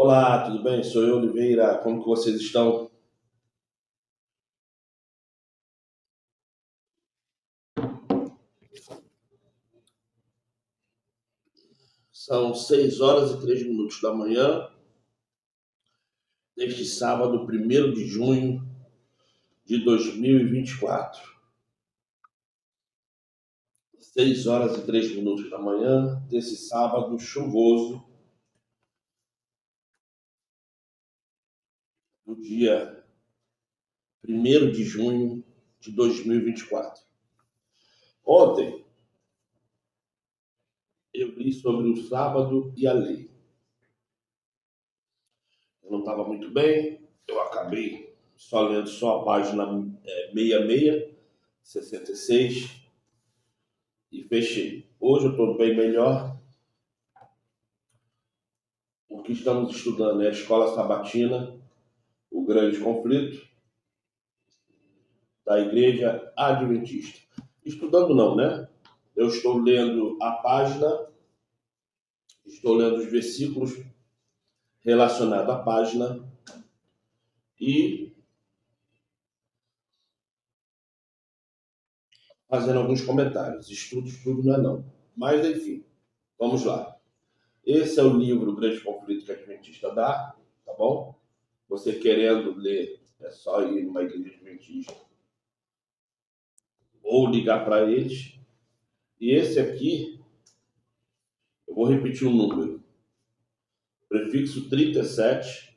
Olá, tudo bem? Sou eu, Oliveira. Como que vocês estão? São 6 horas e 3 minutos da manhã deste sábado, 1º de junho de 2024. 6 horas e 3 minutos da manhã desse sábado chuvoso do dia 1º de junho de 2024. Ontem eu li sobre o sábado e a lei. Eu não estava muito bem, eu acabei só lendo só a página 66, 66 e fechei. Hoje eu estou bem melhor. O que estamos estudando é a Escola Sabatina, o grande conflito da Igreja Adventista. Estudando não, né? Eu estou lendo a página, estou lendo os versículos relacionados à página e fazendo alguns comentários. Estudo não é não. Mas, enfim, vamos lá. Esse é o livro O Grande Conflito que a Adventista dá, tá bom? Você querendo ler, é só ir numa igreja adventista ou ligar para eles. E esse aqui, eu vou repetir o número. Prefixo 37,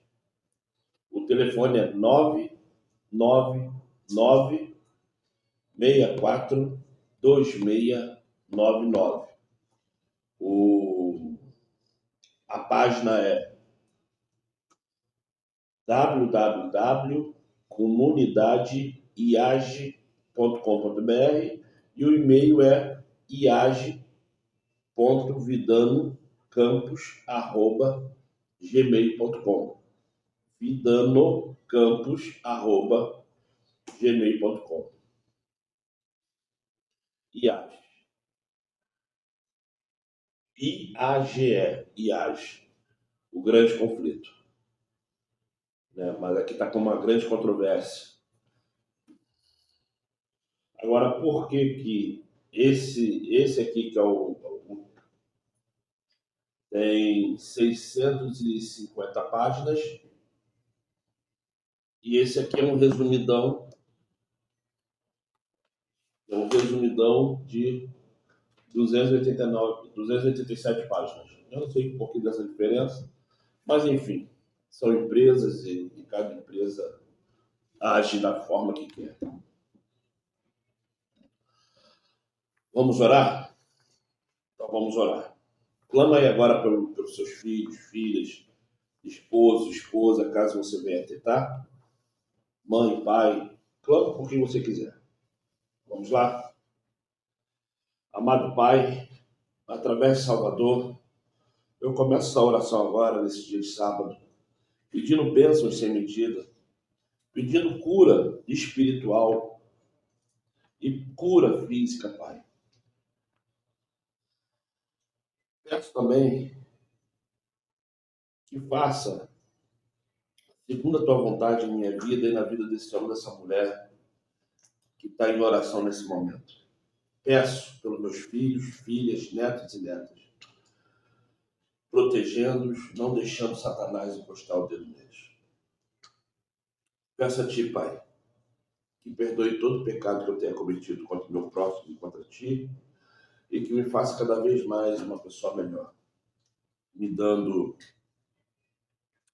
o telefone é 999-64-2699. A página é www.comunidadeiage.com.br e o e-mail é iage.vidanocampus@gmail.com. vidanocampus@gmail.com. IAGE. IAGE. O grande conflito. Né? Mas aqui está com uma grande controvérsia. Agora, por que esse aqui, que é tem 650 páginas, e esse aqui é um resumidão de 287 páginas. Eu não sei um pouquinho dessa diferença, mas enfim, são empresas e cada empresa age da forma que quer. Vamos orar? Então vamos orar. Clama aí agora pelos seus filhos, filhas, esposo, esposa, caso você venha ter, tá? Mãe, pai, clama por quem você quiser. Vamos lá? Amado Pai, através de Salvador, eu começo essa oração agora, nesse dia de sábado, pedindo bênçãos sem medida, pedindo cura espiritual e cura física, Pai. Peço também que faça, segundo a Tua vontade em minha vida e na vida desse homem, dessa mulher que está em oração nesse momento. Peço pelos meus filhos, filhas, netos e netas, protegendo-os, não deixando Satanás encostar o dedo neles. Peço a Ti, Pai, que perdoe todo o pecado que eu tenha cometido contra o meu próximo e contra Ti, e que me faça cada vez mais uma pessoa melhor, me dando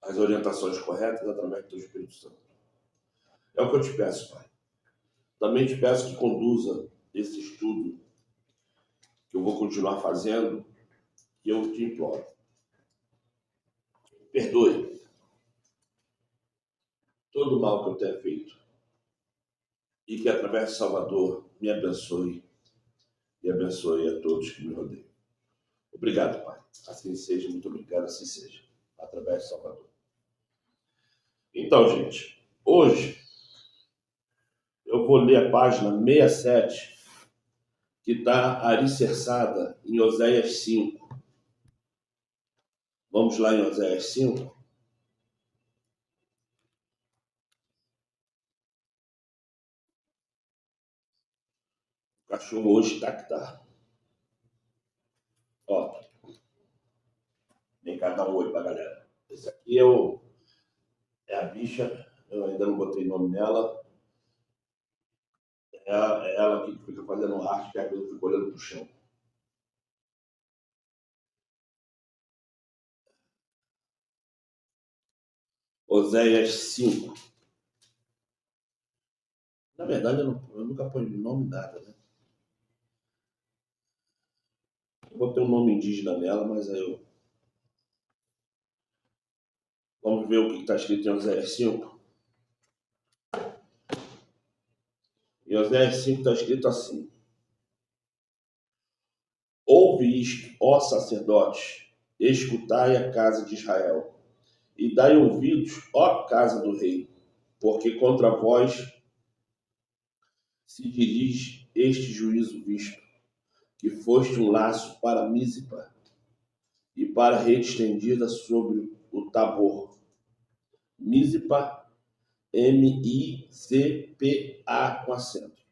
as orientações corretas através do Teu Espírito Santo. É o que eu te peço, Pai. Também te peço que conduza esse estudo que eu vou continuar fazendo, e eu te imploro. Perdoe todo o mal que eu tenha feito e que através de Salvador me abençoe e abençoe a todos que me rodeiam. Obrigado, Pai. Assim seja, muito obrigado, assim seja, através de Salvador. Então, gente, hoje eu vou ler a página 67, que está alicerçada em Oséias 5. Vamos lá em Oséias 5? cachorro hoje tá que tá. Ó, vem cá dar um oi pra galera. Esse aqui é a bicha, eu ainda não botei nome nela. É ela aqui que fica fazendo arte, que a coisa fica olhando pro chão. Oséias 5. Na verdade, eu nunca ponho nome nada, né? Eu vou ter um nome indígena nela, mas aí eu. Vamos ver o que está escrito em Oséias 5. Em Oséias 5 está escrito assim: Ouve isto, ó sacerdotes, escutai a casa de Israel, e dai ouvidos, ó casa do rei, porque contra vós se dirige este juízo visto, que foste um laço para Mísipa e para rede estendida sobre o Tabor. Mísipa, M-I-C-P-A com acento.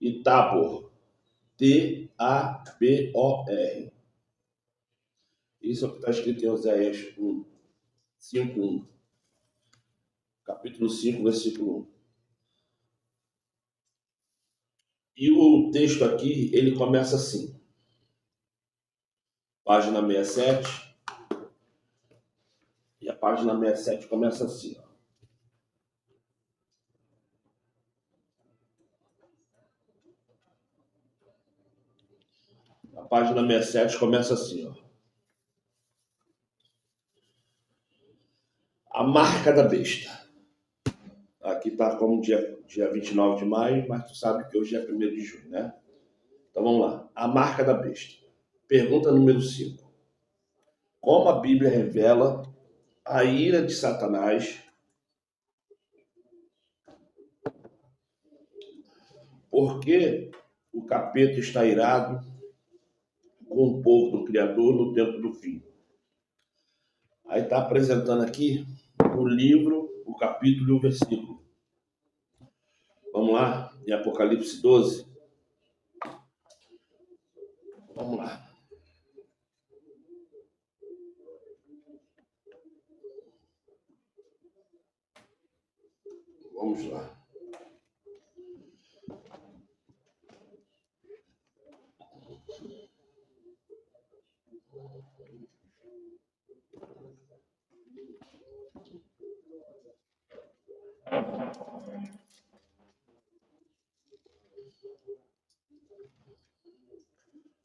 E Tabor, T-A-B-O-R. Isso é o que está escrito em Oséias 5:1. Capítulo 5, versículo 1. E o texto aqui, ele começa assim. Página 67. E a página 67 começa assim, ó. A página 67 começa assim, ó. A marca da besta. Aqui está como dia 29 de maio, mas tu sabe que hoje é 1º de junho, né? Então vamos lá. A marca da besta. Pergunta número 5. Como a Bíblia revela a ira de Satanás, por que o capeta está irado com o povo do Criador no tempo do fim? Aí está apresentando aqui o livro, o capítulo e o versículo. Vamos lá, em Apocalipse 12. Vamos lá. Vamos lá.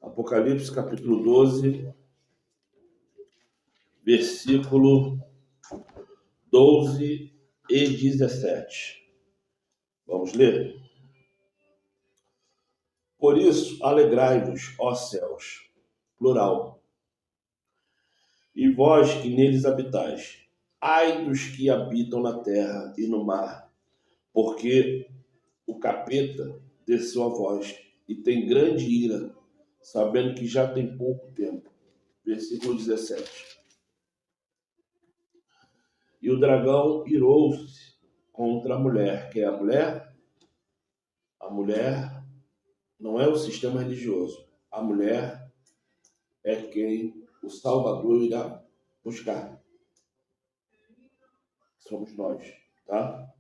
Apocalipse capítulo 12, versículo 12 e 17. Vamos ler? Por isso, alegrai-vos, ó céus, plural, e vós que neles habitais. Ai dos que habitam na terra e no mar, porque o capeta desceu a vós e tem grande ira, sabendo que já tem pouco tempo. Versículo 17. E o dragão irou-se contra a mulher. Quem é a mulher? A mulher não é o sistema religioso. A mulher é quem o Salvador irá buscar. Somos nós, tá?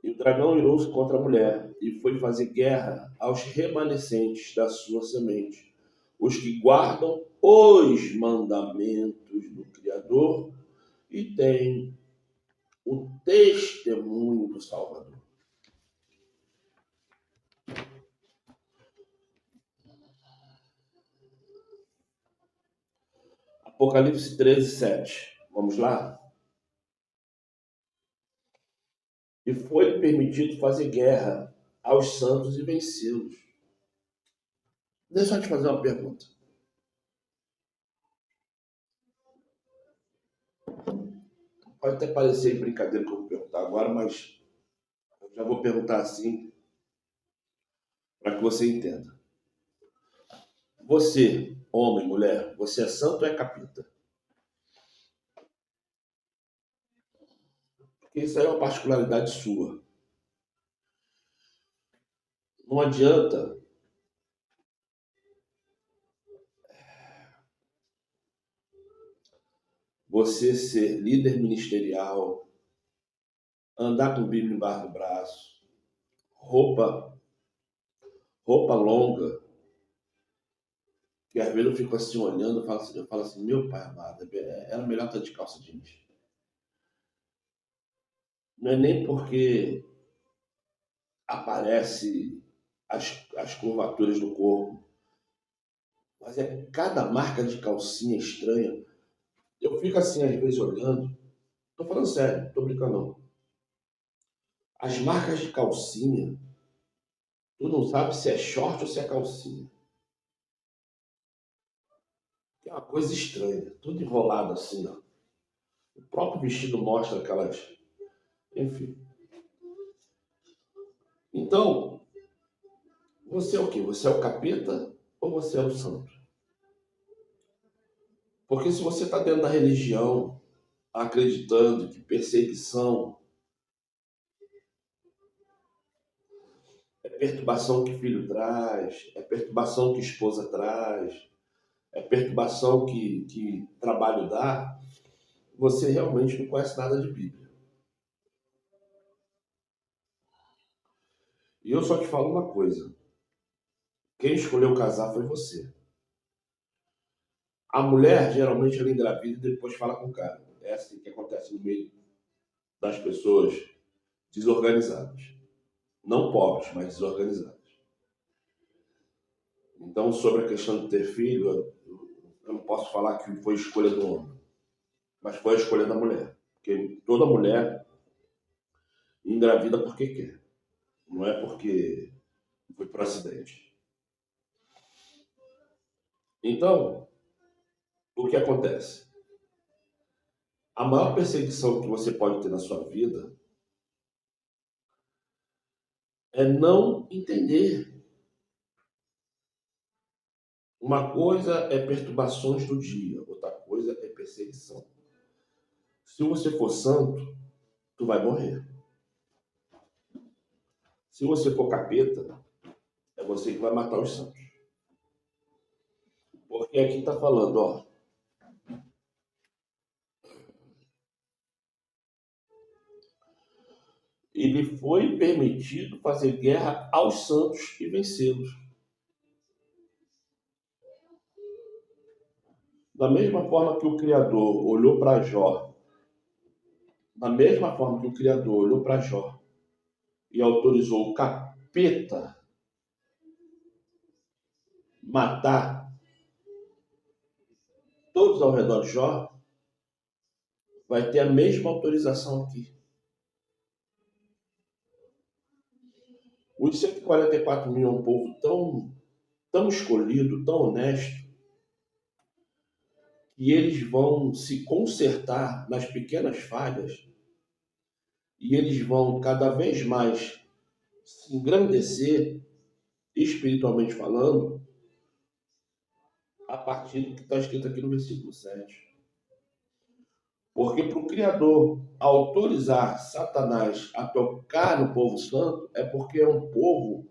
E o dragão irou-se contra a mulher e foi fazer guerra aos remanescentes da sua semente, os que guardam os mandamentos do Criador e têm o testemunho do Salvador. Apocalipse 13:7. Vamos lá? E foi-lhe permitido fazer guerra aos santos e vencê-los. Deixa eu te fazer uma pergunta. Pode até parecer brincadeira que eu vou perguntar agora, mas eu já vou perguntar assim para que você entenda. Você, homem, mulher, você é santo ou é capeta? Porque isso aí é uma particularidade sua. Não adianta você ser líder ministerial, andar com Bíblia embaixo do braço, roupa longa, que às vezes eu fico assim olhando, eu falo assim, meu pai amado, era melhor estar de calça jeans. Não é nem porque aparece as curvaturas do corpo, mas é cada marca de calcinha estranha. Eu fico assim às vezes olhando, tô falando sério, tô brincando não. As marcas de calcinha, tu não sabe se é short ou se é calcinha. É uma coisa estranha, tudo enrolado assim, ó. O próprio vestido mostra aquelas. Enfim. Então, você é o quê? Você é o capeta ou você é o santo? Porque se você está dentro da religião, acreditando que perseguição é perturbação que filho traz, é perturbação que esposa traz, é perturbação que trabalho dá, você realmente não conhece nada de Bíblia. E eu só te falo uma coisa. Quem escolheu casar foi você. A mulher, geralmente, ela engravida e depois fala com o cara. É assim que acontece no meio das pessoas desorganizadas. Não pobres, mas desorganizadas. Então, sobre a questão de ter filho, eu não posso falar que foi escolha do homem, mas foi a escolha da mulher. Porque toda mulher engravida porque quer. Não é porque foi por acidente. Então, o que acontece? A maior perseguição que você pode ter na sua vida é não entender. Uma coisa é perturbações do dia, outra coisa é perseguição. Se você for santo, tu vai morrer. Se você for capeta, é você que vai matar os santos. Porque aqui está falando, ó. Ele foi permitido fazer guerra aos santos e vencê-los. Da mesma forma que o Criador olhou para Jó, da mesma forma que o Criador olhou para Jó e autorizou o capeta matar todos ao redor de Jó, vai ter a mesma autorização aqui. Os 144 mil é um povo tão escolhido, tão honesto, que eles vão se consertar nas pequenas falhas e eles vão cada vez mais se engrandecer, espiritualmente falando, a partir do que está escrito aqui no versículo 7. Porque para o Criador autorizar Satanás a tocar no povo santo é porque é um povo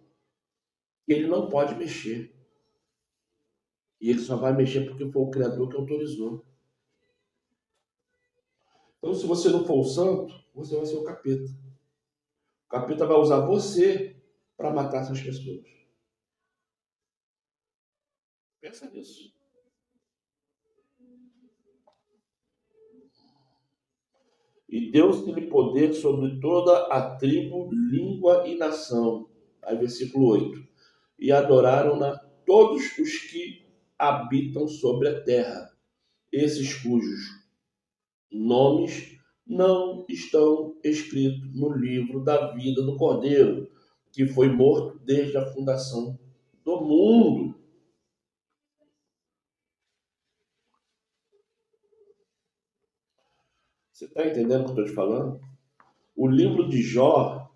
que ele não pode mexer. E ele só vai mexer porque foi o Criador que autorizou. Então, se você não for o santo, você vai ser o capeta. O capeta vai usar você para matar essas pessoas. Pensa nisso. E deu-se-lhe poder sobre toda a tribo, língua e nação. Aí, versículo 8. E adoraram-na todos os que habitam sobre a terra, esses cujos nomes não estão escritos no livro da vida do Cordeiro, que foi morto desde a fundação do mundo. Você está entendendo o que eu estou te falando? O livro de Jó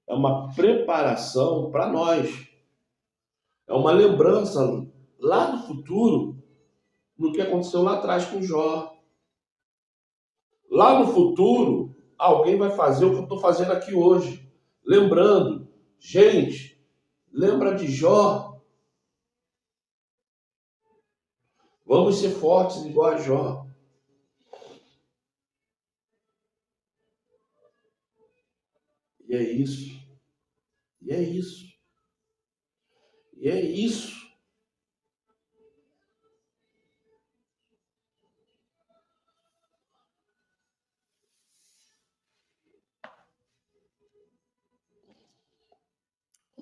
é uma preparação para nós. É uma lembrança lá do futuro do que aconteceu lá atrás com Jó. Lá no futuro, alguém vai fazer o que eu estou fazendo aqui hoje. Lembrando, gente, Lembra de Jó? Vamos ser fortes igual a Jó. E é isso. E é isso. E é isso.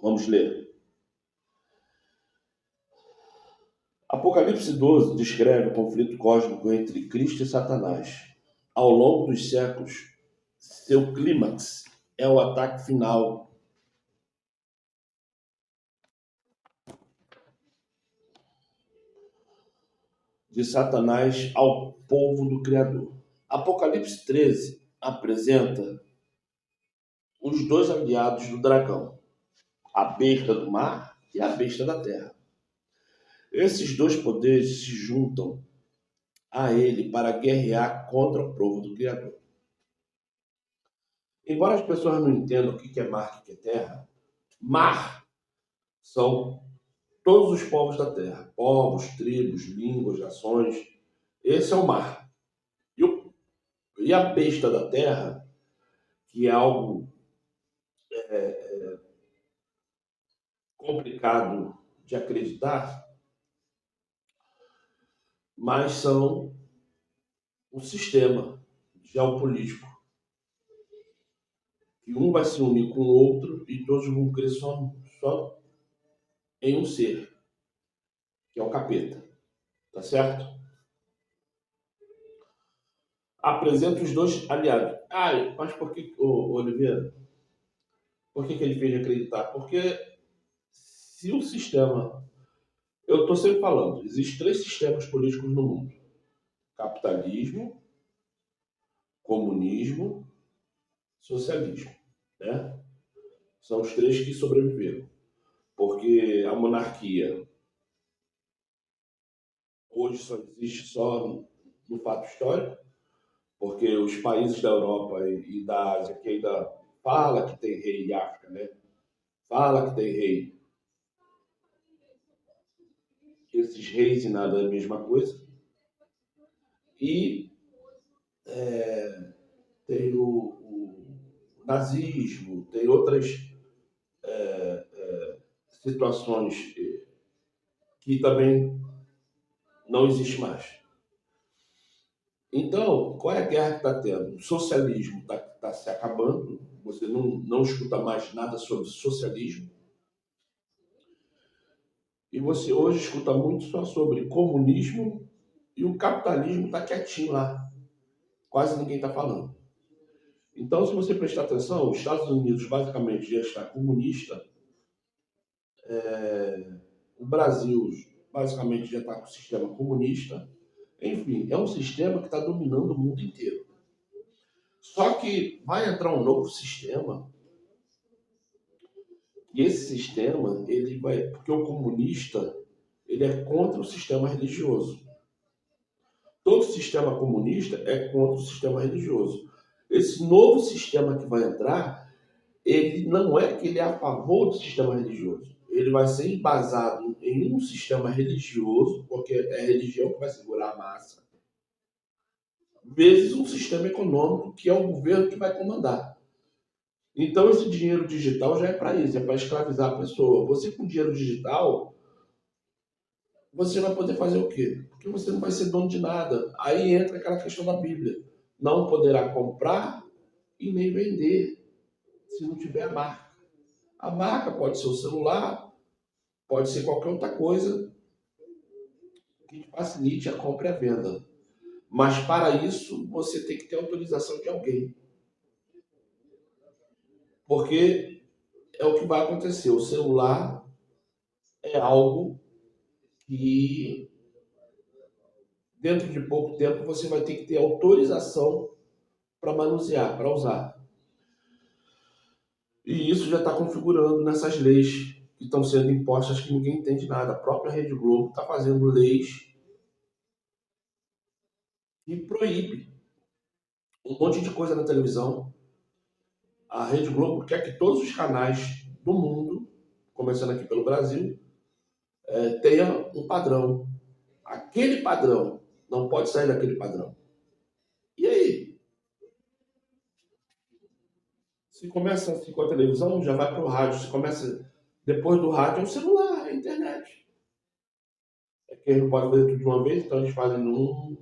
Vamos ler. Apocalipse 12 descreve o conflito cósmico entre Cristo e Satanás. Ao longo dos séculos, seu clímax é o ataque final de Satanás ao povo do Criador. Apocalipse 13 apresenta os dois aliados do dragão, a besta do mar e a besta da terra. Esses dois poderes se juntam a ele para guerrear contra o povo do Criador. Embora as pessoas não entendam o que é mar e o que é terra, mar são todos os povos da terra, povos, tribos, línguas, nações. Esse é o mar. E a besta da terra, que é algo complicado de acreditar, mas são um sistema geopolítico. Que um vai se unir com o outro e todos vão crer só em um ser, que é o capeta. Tá certo? Apresenta os dois aliados. Ah, mas por que, Oliveira? Por que ele fez acreditar? Porque se o sistema... Eu estou sempre falando, existem 3 sistemas políticos no mundo. Capitalismo, comunismo, socialismo. Né? São os 3 que sobreviveram. Porque a monarquia hoje só existe só no fato histórico, porque os países da Europa e da Ásia que ainda fala que tem rei em África, né? Fala que tem rei. Esses reis e nada é a mesma coisa. E tem o nazismo, tem outras situações que também não existe mais. Então, qual é a guerra que está tendo? O socialismo está se acabando, você não escuta mais nada sobre socialismo, e você hoje escuta muito só sobre comunismo, e o capitalismo está quietinho lá, quase ninguém está falando. Então, se você prestar atenção, os Estados Unidos basicamente já está comunista, o Brasil basicamente já está com o sistema comunista, enfim, é um sistema que está dominando o mundo inteiro. Só que vai entrar um novo sistema, e esse sistema, ele vai, porque o comunista, ele é contra o sistema religioso. Todo sistema comunista é contra o sistema religioso. Esse novo sistema que vai entrar, ele não é que ele é a favor do sistema religioso. Ele vai ser embasado em um sistema religioso, porque é a religião que vai segurar a massa, vezes um sistema econômico que é o governo que vai comandar. Então esse dinheiro digital já é para isso, é para escravizar a pessoa. Você com dinheiro digital, você vai poder fazer o quê? Porque você não vai ser dono de nada. Aí entra aquela questão da Bíblia. Não poderá comprar e nem vender se não tiver a marca. A marca pode ser o celular, pode ser qualquer outra coisa que facilite a compra e a venda. Mas para isso, você tem que ter autorização de alguém. Porque é o que vai acontecer. O celular é algo que, dentro de pouco tempo, você vai ter que ter autorização para manusear, para usar. E isso já está configurando nessas leis que estão sendo impostas que ninguém entende nada. A própria Rede Globo está fazendo leis que proíbe um monte de coisa na televisão. A Rede Globo quer que todos os canais do mundo começando aqui pelo Brasil, tenha um padrão. Aquele padrão não pode sair daquele padrão. E aí? Se começa assim com a televisão, já vai para o rádio. Se começa depois do rádio, é o celular, é a internet. É que eles não podem fazer tudo de uma vez, então eles fazem num.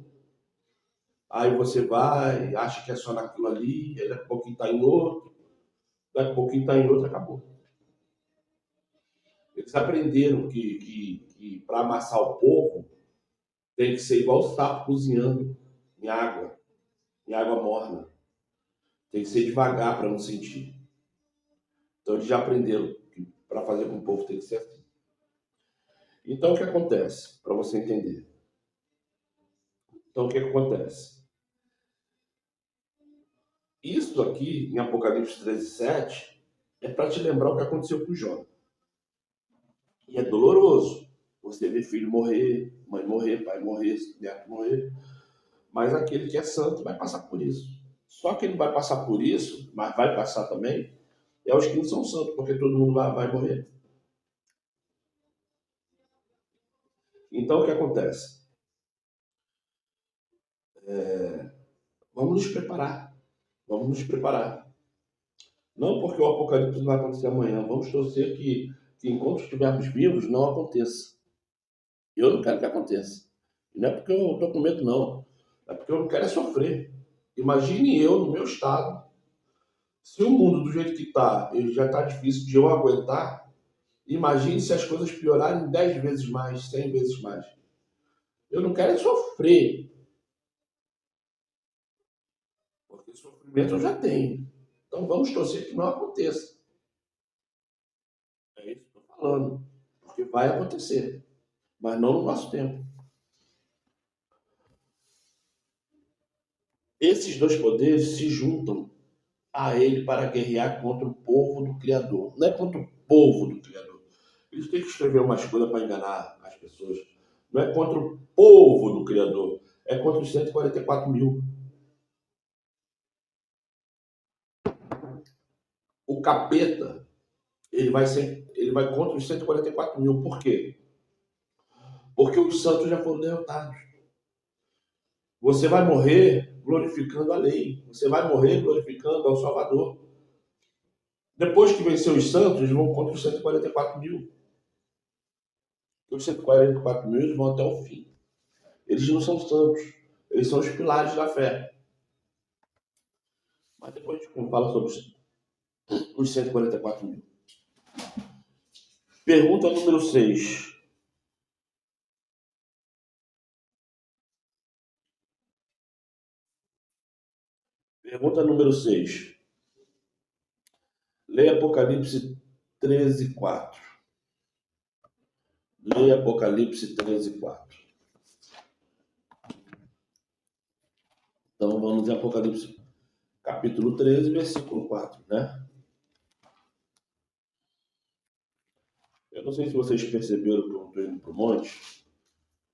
Aí você vai, acha que é só naquilo ali, aí daqui a pouquinho está em outro, daqui a pouquinho está em outro, acabou. Eles aprenderam que para amassar o povo tem que ser igual o sapo cozinhando em água morna. Tem que ser devagar para não sentir. Então eles já aprenderam que para fazer com o povo tem que ser assim. Então o que acontece? Para você entender. Então o que acontece? Isso aqui, em Apocalipse 13:7, é para te lembrar o que aconteceu com Jó. E é doloroso. Você vê filho morrer, mãe morrer, pai morrer, neto morrer. Mas aquele que é santo vai passar por isso. Só que ele vai passar por isso, mas vai passar também, é os que não são santos, porque todo mundo vai morrer. Então o que acontece? Vamos nos preparar. Vamos nos preparar. Não porque o apocalipse vai acontecer amanhã. Vamos torcer que enquanto estivermos vivos, não aconteça. Eu não quero que aconteça. E não é porque eu estou com medo, não. É porque eu não quero sofrer. Imagine eu, no meu estado, se o mundo do jeito que está, ele já está difícil de eu aguentar, imagine se as coisas piorarem 10 vezes mais, 100 vezes mais. Eu não quero sofrer, porque sofrimento eu já tenho. Então vamos torcer que não aconteça. É isso que eu estou falando. Porque vai acontecer, mas não no nosso tempo. Esses dois poderes se juntam a ele para guerrear contra o povo do Criador. Não é contra o povo do Criador. Eles têm que escrever umas coisas para enganar as pessoas. Não é contra o povo do Criador. É contra os 144 mil. O capeta, ele vai contra os 144 mil. Por quê? Porque os santos já foram derrotados. Você vai morrer glorificando a lei. Você vai morrer glorificando ao Salvador. Depois que vencer os santos, eles vão contra os 144 mil. Os 144 mil vão até o fim. Eles não são santos. Eles são os pilares da fé. Mas depois a gente fala sobre os 144 mil. Pergunta número 6. Pergunta número 6. Leia Apocalipse 13:4. Leia Apocalipse 13:4. Então vamos em Apocalipse capítulo 13, versículo 4, né? Eu não sei se vocês perceberam que eu não estou indo para o monte.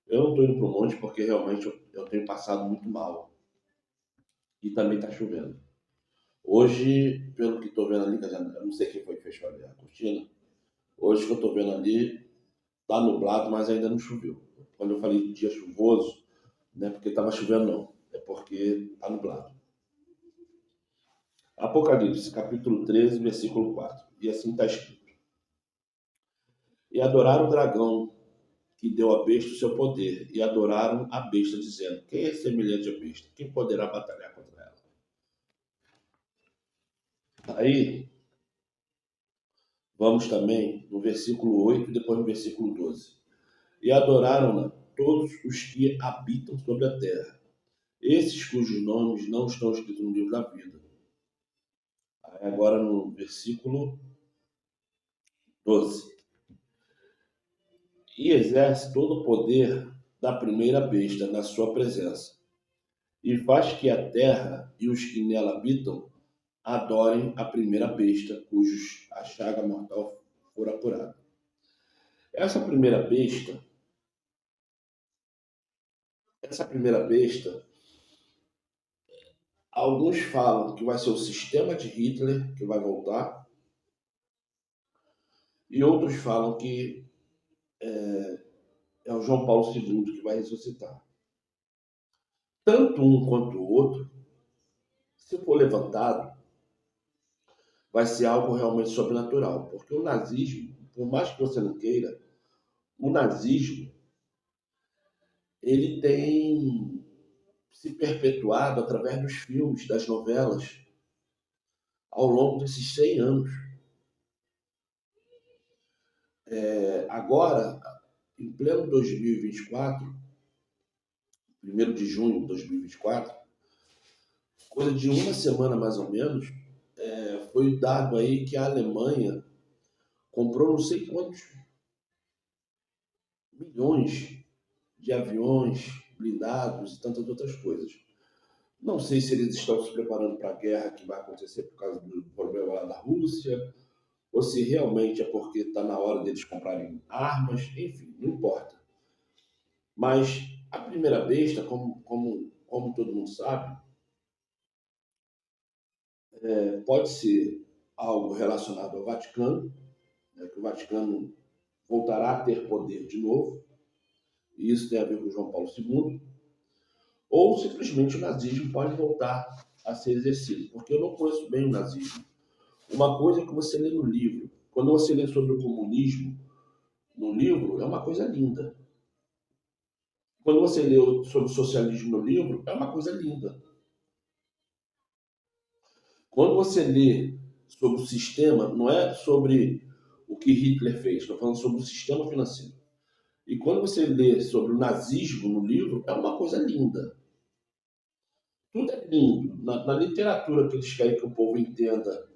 Eu não estou indo para o monte porque realmente eu tenho passado muito mal. E também está chovendo. Hoje, pelo que estou vendo ali, quer dizer, eu não sei quem foi que fechou ali a cortina. Hoje que eu estou vendo ali, está nublado, mas ainda não choveu. Quando eu falei dia chuvoso, não é porque estava chovendo, não. É porque está nublado. Apocalipse, capítulo 13, versículo 4. E assim está escrito. E adoraram o dragão, que deu à besta o seu poder, e adoraram a besta, dizendo: quem é semelhante à besta? Quem poderá batalhar contra ela? Aí, vamos também no versículo 8 e depois no versículo 12. E adoraram-na todos os que habitam sobre a terra, esses cujos nomes não estão escritos no livro da vida. Aí agora no versículo 12. E exerce todo o poder da primeira besta na sua presença, e faz que a terra e os que nela habitam adorem a primeira besta, cujos a chaga mortal for apurada. Essa primeira besta, alguns falam que vai ser o sistema de Hitler que vai voltar, E outros falam que é o João Paulo II que vai ressuscitar. Tanto um quanto o outro, se for levantado, vai ser algo realmente sobrenatural. Porque o nazismo, por mais que você não queira, o nazismo ele tem se perpetuado através dos filmes, das novelas, ao longo desses 100 anos. Agora, em pleno 2024, 1º de junho de 2024, coisa de uma semana mais ou menos, foi dado aí que a Alemanha comprou não sei quantos milhões de aviões blindados e tantas outras coisas. Não sei se eles estão se preparando para a guerra que vai acontecer por causa do problema lá da Rússia, ou se realmente é porque está na hora deles comprarem armas, enfim, não importa. Mas a primeira besta, como todo mundo sabe, pode ser algo relacionado ao Vaticano, né, que o Vaticano voltará a ter poder de novo, e isso tem a ver com João Paulo II, ou simplesmente o nazismo pode voltar a ser exercido, porque eu não conheço bem o nazismo. Uma coisa é que você lê no livro. Quando você lê sobre o comunismo no livro, é uma coisa linda. Quando você lê sobre o socialismo no livro, é uma coisa linda. Quando você lê sobre o sistema, não é sobre o que Hitler fez, estou falando sobre o sistema financeiro. E quando você lê sobre o nazismo no livro, é uma coisa linda. Tudo é lindo. Na literatura que eles querem que o povo entenda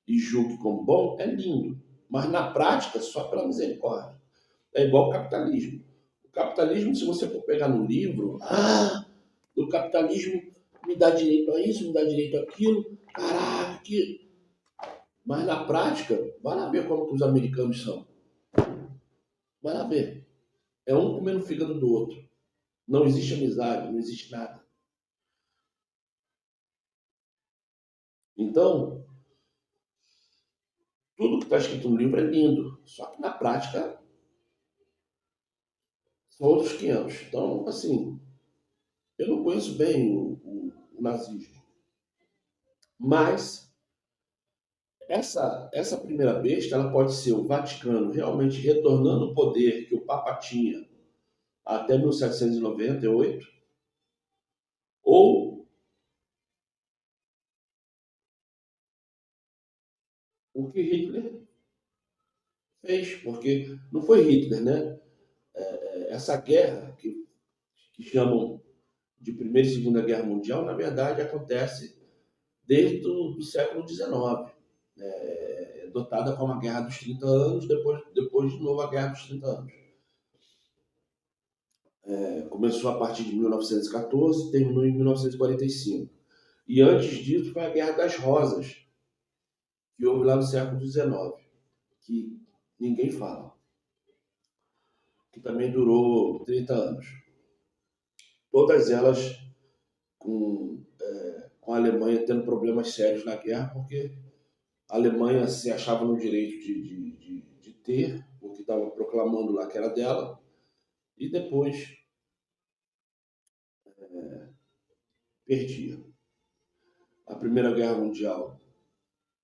e julgue como bom, é lindo. Mas na prática, só pela misericórdia. É igual o capitalismo. O capitalismo, se você for pegar no livro, o capitalismo me dá direito a isso, me dá direito àquilo, caraca, que... Mas na prática, vai lá ver como que os americanos são. Vai lá ver. É um comendo o fígado do outro. Não existe amizade, não existe nada. Então, tudo que está escrito no livro é lindo. Só que na prática, são outros 500. Então, assim, eu não conheço bem o nazismo. Mas essa primeira besta ela pode ser o Vaticano realmente retornando o poder que o Papa tinha até 1798, ou o que Hitler fez, porque não foi Hitler, né? Essa guerra que chamam de Primeira e Segunda Guerra Mundial, na verdade, acontece desde o século XIX, dotada como a Guerra dos 30 Anos, depois de novo a Guerra dos 30 Anos. Começou a partir de 1914 e terminou em 1945. E antes disso foi a Guerra das Rosas, que houve lá no século XIX, que ninguém fala, que também durou 30 anos. Todas elas com a Alemanha tendo problemas sérios na guerra, porque a Alemanha se achava no direito de ter o que estava proclamando lá que era dela, e depois perdia. A Primeira Guerra Mundial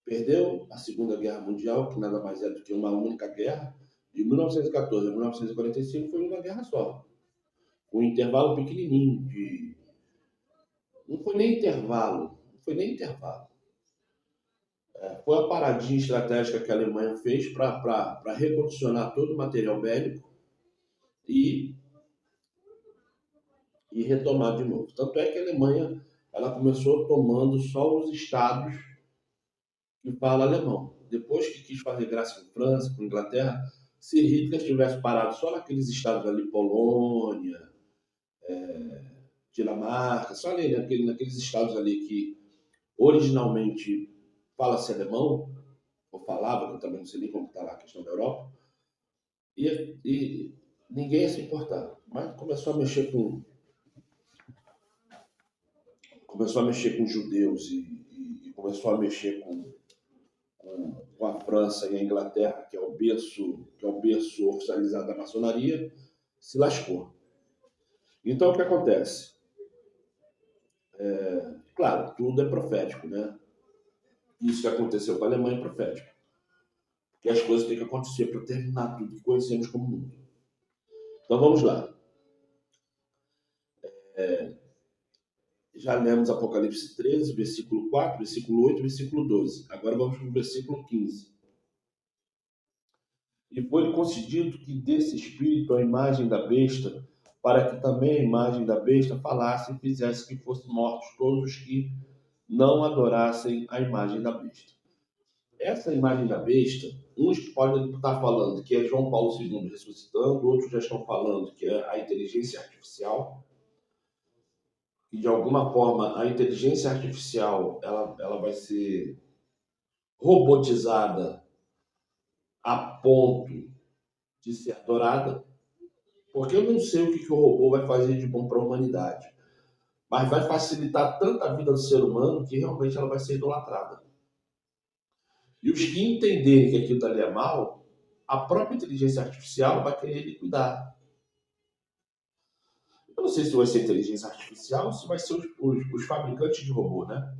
perdeu, a Segunda Guerra Mundial, que nada mais é do que uma única guerra, de 1914 a 1945 foi uma guerra só, com um intervalo pequenininho de... Não foi nem intervalo, não foi nem intervalo. Foi a paradinha estratégica que a Alemanha fez para recondicionar todo o material bélico e, e retomar de novo. Tanto é que a Alemanha ela começou tomando só os estados que falam alemão. Depois que quis fazer graça com França, com Inglaterra, se Hitler tivesse parado só naqueles estados ali, Polônia, Dinamarca, só ali, naqueles estados ali que originalmente fala-se alemão, ou falava, que eu também não sei nem como está lá a questão da Europa, e ninguém ia se importar. Mas começou a mexer com judeus e começou a mexer com com a França e a Inglaterra, que é o berço oficializado da maçonaria, se lascou. Então, o que acontece? Claro, tudo é profético, né? Isso que aconteceu com a Alemanha é profético. Porque as coisas têm que acontecer para terminar tudo que conhecemos como mundo. Então, vamos lá. Já lemos Apocalipse 13, versículo 4, versículo 8, versículo 12. Agora vamos para o versículo 15. E foi-lhe concedido que desse espírito a imagem da besta, para que também a imagem da besta falasse e fizesse que fossem mortos todos os que não adorassem a imagem da besta. Essa imagem da besta, uns podem estar falando que é João Paulo II ressuscitando, outros já estão falando que é a inteligência artificial, que de alguma forma a inteligência artificial ela vai ser robotizada a ponto de ser adorada, porque eu não sei o que o robô vai fazer de bom para a humanidade, mas vai facilitar tanto a vida do ser humano que realmente ela vai ser idolatrada. E os que entenderem que aquilo dali é mal, a própria inteligência artificial vai querer liquidar. Eu não sei se vai ser inteligência artificial ou se vai ser os fabricantes de robô, né?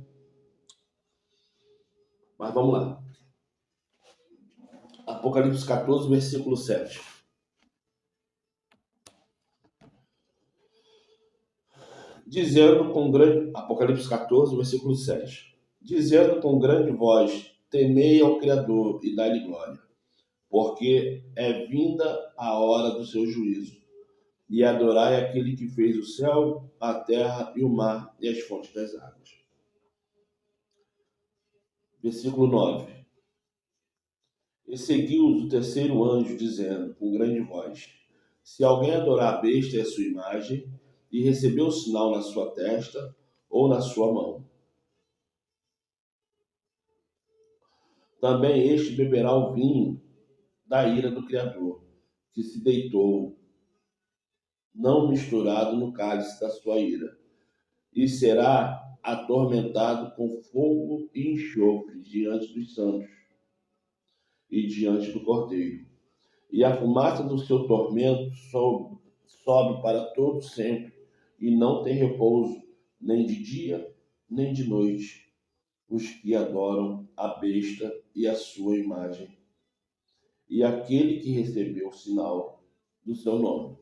Mas vamos lá. Apocalipse 14, versículo 7. Dizendo com grande... Apocalipse 14, versículo 7. Dizendo com grande voz, temei ao Criador e dai-lhe glória, porque é vinda a hora do seu juízo, e adorai aquele que fez o céu, a terra e o mar e as fontes das águas. Versículo 9. E seguiu-os o terceiro anjo, dizendo com grande voz, se alguém adorar a besta e a sua imagem, e receber o sinal na sua testa ou na sua mão, também este beberá o vinho da ira do Criador, que se deitou, não misturado no cálice da sua ira, e será atormentado com fogo e enxofre diante dos santos e diante do Cordeiro. E a fumaça do seu tormento sobe para todo sempre, e não tem repouso, nem de dia, nem de noite, os que adoram a besta e a sua imagem, e aquele que recebeu o sinal do seu nome.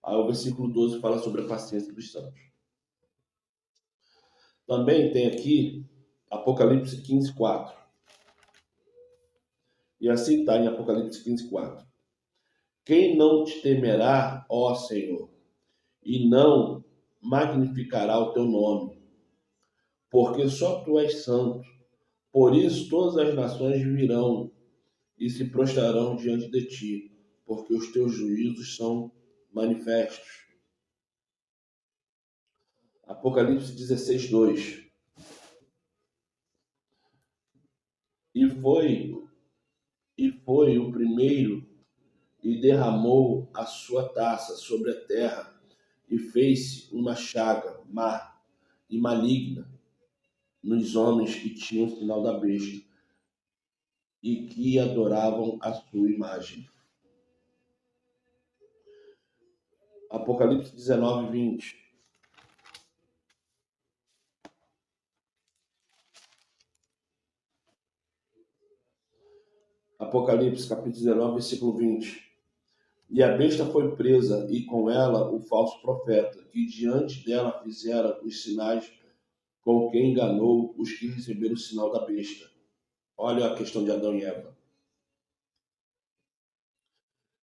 Aí o versículo 12 fala sobre a paciência dos santos. Também tem aqui Apocalipse 15, 4. E assim está em Apocalipse 15, 4. Quem não te temerá, ó Senhor, e não magnificará o teu nome, porque só tu és santo. Por isso todas as nações virão e se prostrarão diante de ti, porque os teus juízos são manifestos. Apocalipse 16, 2. E foi o primeiro e derramou a sua taça sobre a terra e fez-se uma chaga má e maligna nos homens que tinham o sinal da besta e que adoravam a sua imagem. Apocalipse 19, 20. Apocalipse capítulo 19, versículo 20. E a besta foi presa, e com ela o falso profeta, que diante dela fizera os sinais com que enganou os que receberam o sinal da besta. Olha a questão de Adão e Eva.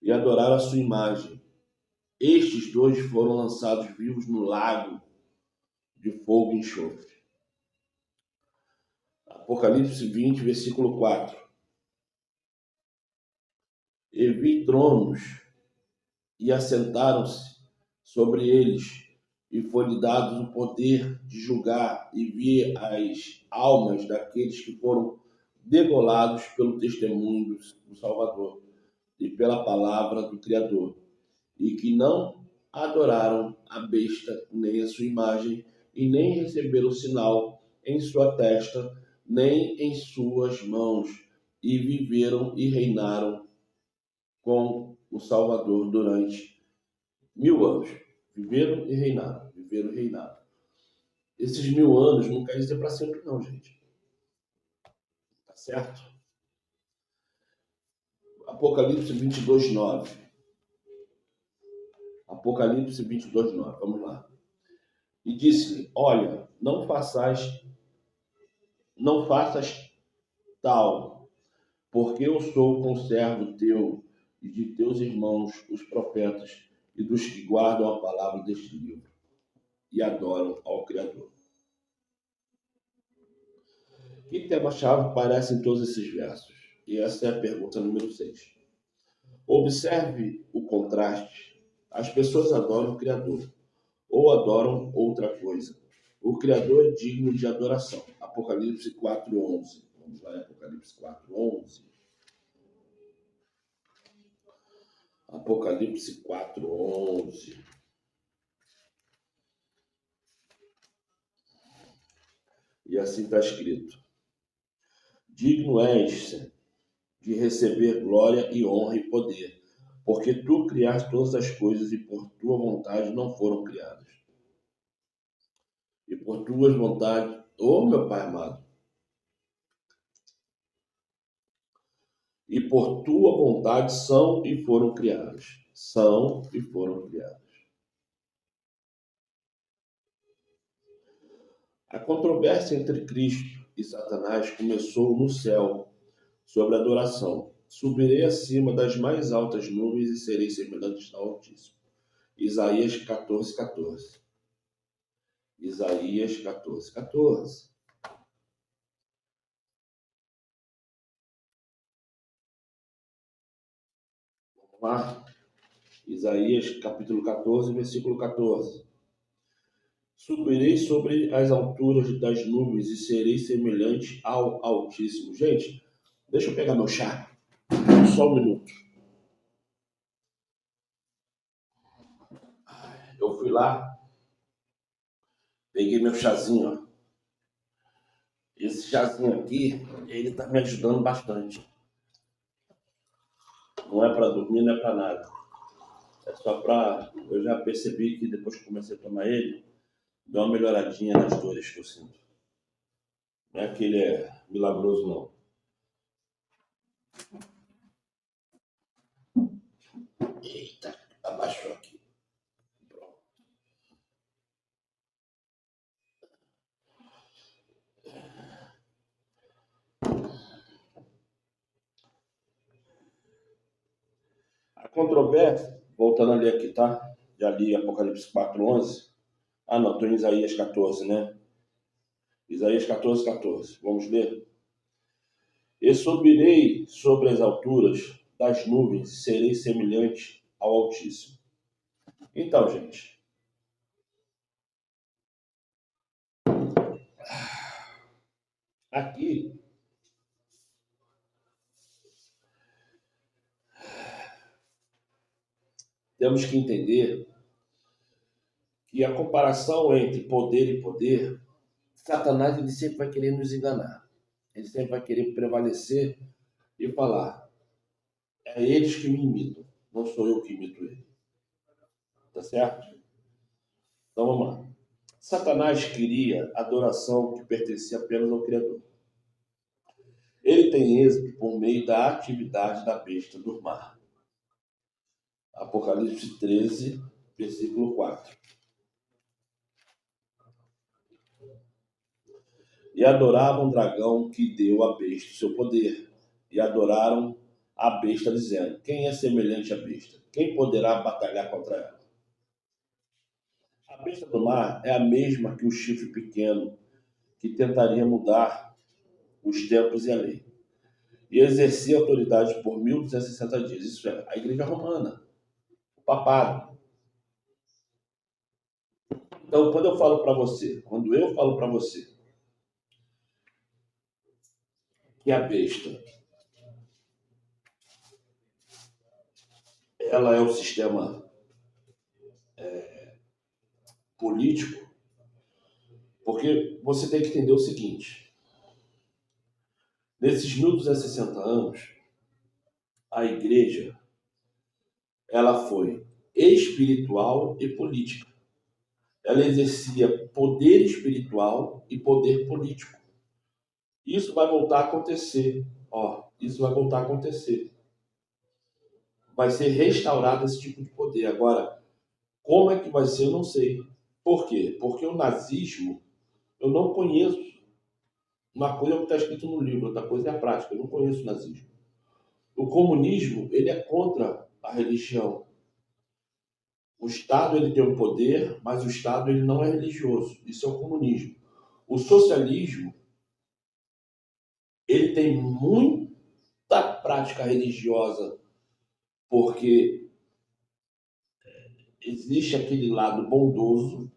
E adoraram a sua imagem. Estes dois foram lançados vivos no lago de fogo e enxofre. Apocalipse 20, versículo 4. E vi tronos, e assentaram-se sobre eles, e foi-lhe dado o poder de julgar, e vi as almas daqueles que foram degolados pelo testemunho do Salvador e pela palavra do Criador, e que não adoraram a besta nem a sua imagem, e nem receberam o sinal em sua testa, nem em suas mãos, e viveram e reinaram com o Salvador durante 1000 anos. Viveram e reinaram, viveram e reinaram. Esses 1000 anos não quer dizer para sempre não, gente. Tá certo? Apocalipse 22:9. Apocalipse 22:9. Vamos lá. E disse-lhe: olha, não faças tal, porque eu sou conservo teu e de teus irmãos, os profetas, e dos que guardam a palavra deste livro e adoram ao Criador. Que tema-chave aparece em todos esses versos? E essa é a pergunta número 6. Observe o contraste. As pessoas adoram o Criador ou adoram outra coisa. O Criador é digno de adoração. Apocalipse 4:11. Vamos lá, Apocalipse 4:11. Apocalipse 4:11. E assim está escrito: digno és de receber glória e honra e poder, porque tu criaste todas as coisas e por tua vontade não foram criadas. E por tuas vontades, meu Pai amado, e por tua vontade são e foram criadas. São e foram criadas. A controvérsia entre Cristo e Satanás começou no céu, sobre a adoração. Subirei acima das mais altas nuvens e serei semelhante ao Altíssimo. Isaías 14:14. Isaías 14:14. Vamos lá. Isaías capítulo 14, versículo 14. Subirei sobre as alturas das nuvens e serei semelhante ao Altíssimo. Gente, deixa eu pegar meu chá. Só um minuto. Eu fui lá, peguei meu chazinho, ó. Esse chazinho aqui, ele tá me ajudando bastante. Não é para dormir, não é para nada. É só para... Eu já percebi que depois que comecei a tomar ele, deu uma melhoradinha nas dores que eu sinto. Não é que ele é milagroso, não. Eita, abaixou aqui. Pronto. A controvérsia, voltando ali aqui, tá? Já li Apocalipse 4:11. Ah, não, estou em Isaías 14, né? Isaías 14:14. Vamos ler? E subirei sobre as alturas das nuvens e serei semelhante ao Altíssimo. Então, gente, aqui temos que entender que a comparação entre poder e poder, Satanás ele sempre vai querer nos enganar. Ele sempre vai querer prevalecer e falar: é eles que me imitam, não sou eu que imito ele. Tá certo? Então vamos lá. Satanás queria adoração que pertencia apenas ao Criador. Ele tem êxito por meio da atividade da besta do mar. Apocalipse 13, versículo 4. E adoravam o dragão que deu à besta o seu poder. E adoraram a besta, dizendo: quem é semelhante à besta? Quem poderá batalhar contra ela? A besta do mar é a mesma que o chifre pequeno, que tentaria mudar os tempos e a lei. E exercia autoridade por 1260 dias. Isso é a Igreja Romana, o papado. Então, quando eu falo para você que a besta ela é o sistema político, porque você tem que entender o seguinte: Nesses 1260 anos, a igreja ela foi espiritual e política. Ela exercia poder espiritual e poder político. Isso vai voltar a acontecer. Isso vai voltar a acontecer. Vai ser restaurado esse tipo de poder. Agora, como é que vai ser, eu não sei. Por quê? Porque o nazismo, eu não conheço. Uma coisa é o que está escrito no livro, outra coisa é a prática. Eu não conheço o nazismo. O comunismo, ele é contra a religião. O Estado ele tem um poder, mas o Estado ele não é religioso. Isso é o comunismo. O socialismo ele tem muita prática religiosa, porque existe aquele lado bondoso,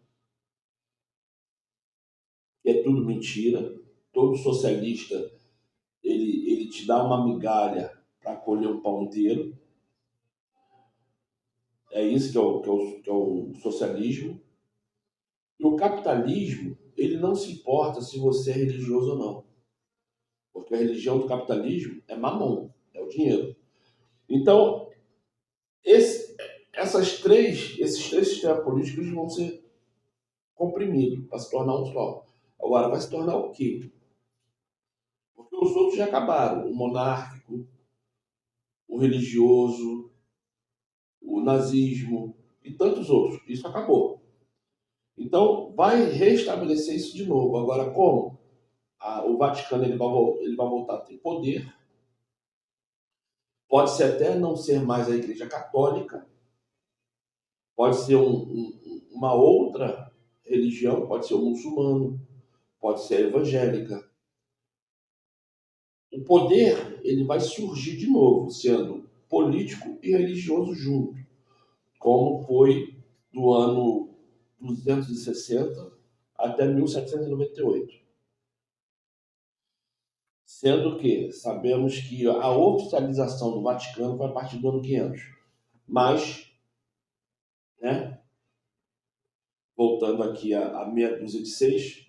que é tudo mentira. Todo socialista ele te dá uma migalha para colher um pão inteiro. É isso que é o socialismo. E o capitalismo, ele não se importa se você é religioso ou não. Porque a religião do capitalismo é mamon, é o dinheiro. Então, esses três sistemas políticos vão ser comprimidos para se tornar um só. Agora, vai se tornar o quê? Porque os outros já acabaram. O monárquico, o religioso, o nazismo e tantos outros. Isso acabou. Então, vai restabelecer isso de novo. Agora, como? O Vaticano ele vai voltar a ter poder. Pode ser até não ser mais a Igreja Católica. Pode ser uma outra religião. Pode ser o muçulmano. Pode ser a evangélica. O poder ele vai surgir de novo, sendo político e religioso junto, como foi do ano 260 até 1798. Sendo que sabemos que a oficialização do Vaticano foi a partir do ano 500. Mas, né, voltando aqui a meia dúzia de seis,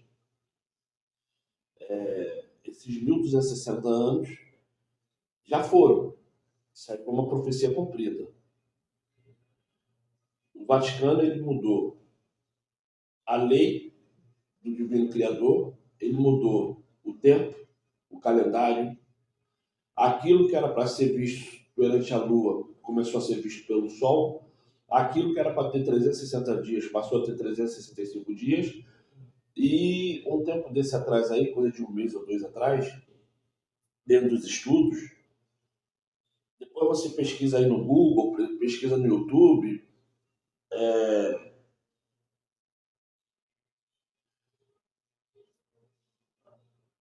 esses 1260 anos já foram. Isso aí foi uma profecia cumprida. O Vaticano ele mudou a lei do Divino Criador, ele mudou o tempo, o calendário, aquilo que era para ser visto perante a Lua começou a ser visto pelo Sol, aquilo que era para ter 360 dias passou a ter 365 dias, e um tempo desse atrás aí, coisa de um mês ou dois atrás, dentro dos estudos, depois você pesquisa aí no Google, pesquisa no YouTube,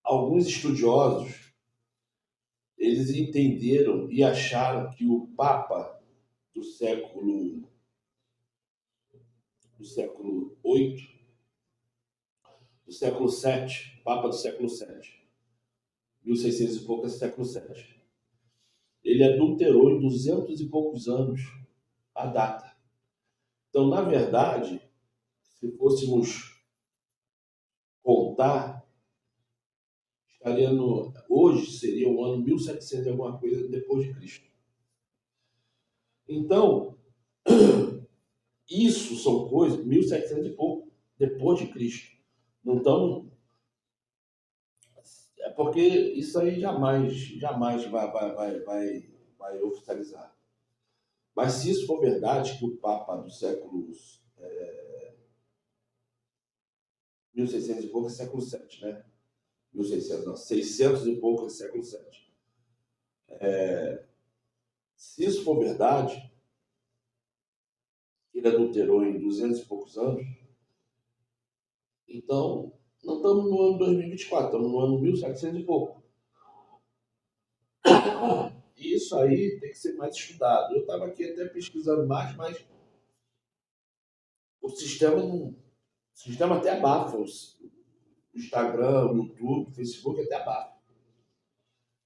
alguns estudiosos, eles entenderam e acharam que o Papa do século VIII, do século VII, Papa do século VII, 1600 e pouco, século VII, ele adulterou em 200 e poucos anos a data. Então, na verdade, se fôssemos contar, hoje seria o ano 1700 e alguma coisa depois de Cristo. Então, isso são coisas, 1700 e pouco depois de Cristo. Não estamos. É porque isso aí jamais vai oficializar. Mas se isso for verdade, que o Papa dos séculos 1600 e pouco é século VII, né? 1600, não, 600 e pouco é século VII. Se isso for verdade, ele adulterou em 200 e poucos anos, então não estamos no ano 2024, estamos no ano 1700 e pouco. Isso aí tem que ser mais estudado. Eu estava aqui até pesquisando mais, mas o sistema até abafa. O Instagram, o YouTube, o Facebook até abafa.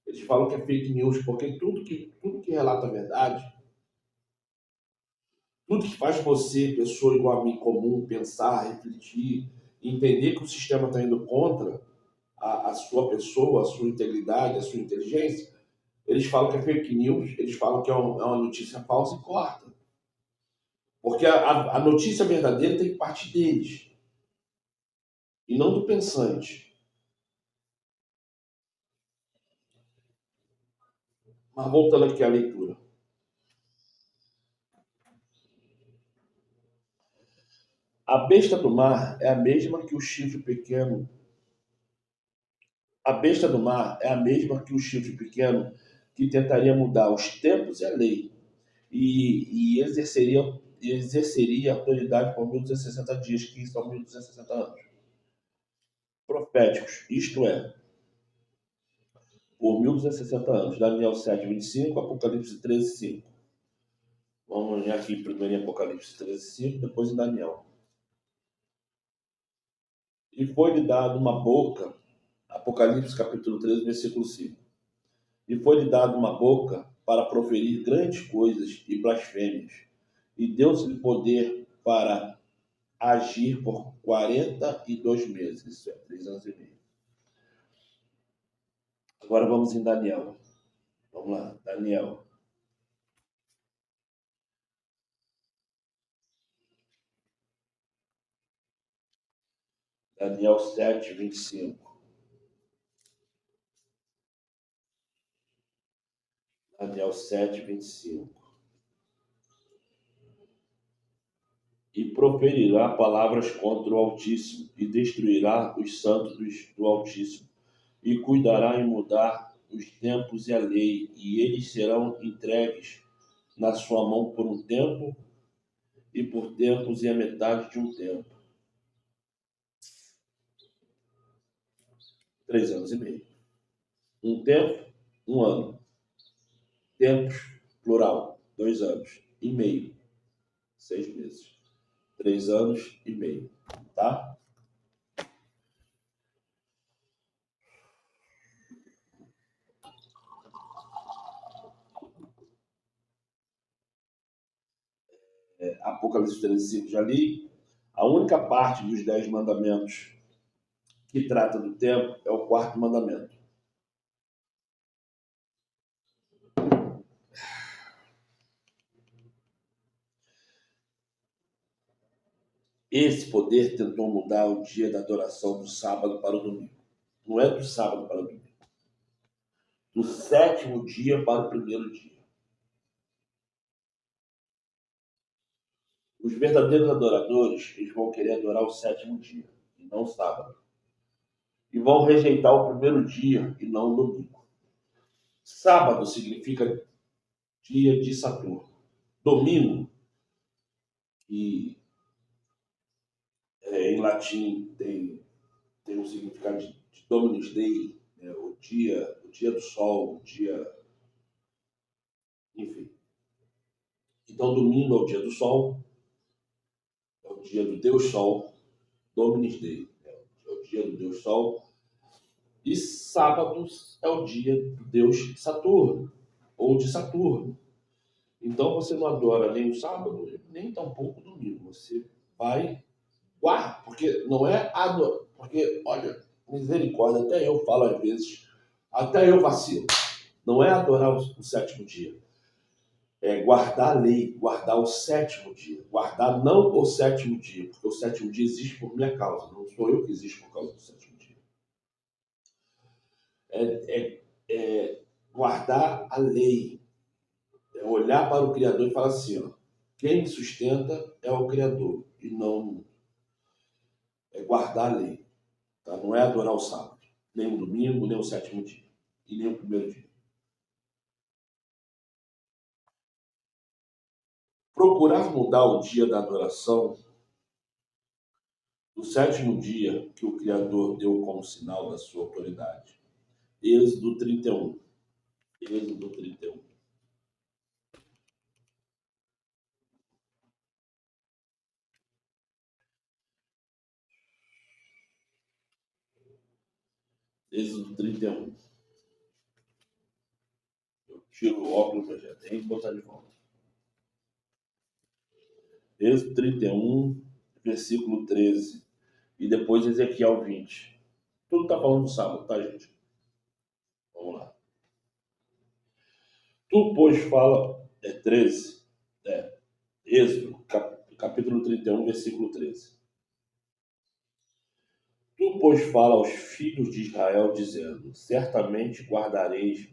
Eles falam que é fake news, porque tudo que relata a verdade, tudo que faz você, pessoa igual a mim, comum, pensar, refletir, entender que o sistema está indo contra a sua pessoa, a sua integridade, a sua inteligência, eles falam que é fake news, eles falam que é uma notícia falsa e corta. Porque a notícia verdadeira tem que partir deles, e não do pensante. Mas voltando aqui à leitura. A besta do mar é a mesma que o chifre pequeno. A besta do mar é a mesma que o chifre pequeno que tentaria mudar os tempos e a lei, e exerceria autoridade por 1260 dias, que são 1260 anos. Proféticos, isto é, por 1260 anos. Daniel 7:25, Apocalipse 13:5. Vamos olhar aqui primeiro em Apocalipse 13:5, depois em Daniel. E foi-lhe dado uma boca, Apocalipse capítulo 13, versículo 5. E foi-lhe dado uma boca para proferir grandes coisas e blasfêmias. E deu-se-lhe poder para agir por 42 meses, isso é, 3 anos e meio. Agora vamos em Daniel. Vamos lá, Daniel. Daniel 7:25. Daniel 7:25. E proferirá palavras contra o Altíssimo, e destruirá os santos do Altíssimo, e cuidará em mudar os tempos e a lei, e eles serão entregues na sua mão por um tempo, e por tempos e a metade de um tempo. 3 anos e meio. Um tempo, um ano. Tempos, plural, 2 anos e meio. 6 meses. 3 anos e meio. Tá? Apocalipse 13:5 já li. A única parte dos 10 mandamentos que trata do tempo é o quarto mandamento. Esse poder tentou mudar o dia da adoração do sábado para o domingo. Não é do sábado para o domingo. Do 7º dia para o 1º dia. Os verdadeiros adoradores, eles vão querer adorar o 7º dia, e não o sábado. E vão rejeitar o 1º dia, e não o domingo. Sábado significa dia de Saturno. Domingo, que em latim tem um significado de Dominus Dei, né? o dia do sol, o dia... Enfim. Então, domingo é o dia do sol, é o dia do Deus Sol, Dominus Dei, é o dia do Deus Sol. E sábado é o dia do Deus Saturno, ou de Saturno. Então, você não adora nem o sábado, nem tampouco o domingo. Você vai guardar, porque não é adorar. Porque, olha, misericórdia, até eu falo às vezes, até eu vacilo. Não é adorar o 7º dia. É guardar a lei, guardar o 7º dia. Guardar não o 7º dia, porque o 7º dia existe por minha causa. Não sou eu que existo por causa do 7º dia. É guardar a lei. É olhar para o Criador e falar assim, ó, quem me sustenta é o Criador, e não é guardar a lei. Tá? Não é adorar o sábado, nem o domingo, nem o 7º dia, e nem o 1º dia. Procurar mudar o dia da adoração do 7º dia que o Criador deu como sinal da sua autoridade. Êxodo 31. Êxodo 31. Êxodo 31. Eu tiro o óculos, mas já tem que botar de volta. Êxodo 31, versículo 13. E depois Ezequiel 20. Tudo está falando do sábado, tá, gente? Vamos lá. Tu, pois, fala, 13, Êxodo, capítulo 31, versículo 13. Tu, pois, fala aos filhos de Israel, dizendo: certamente guardareis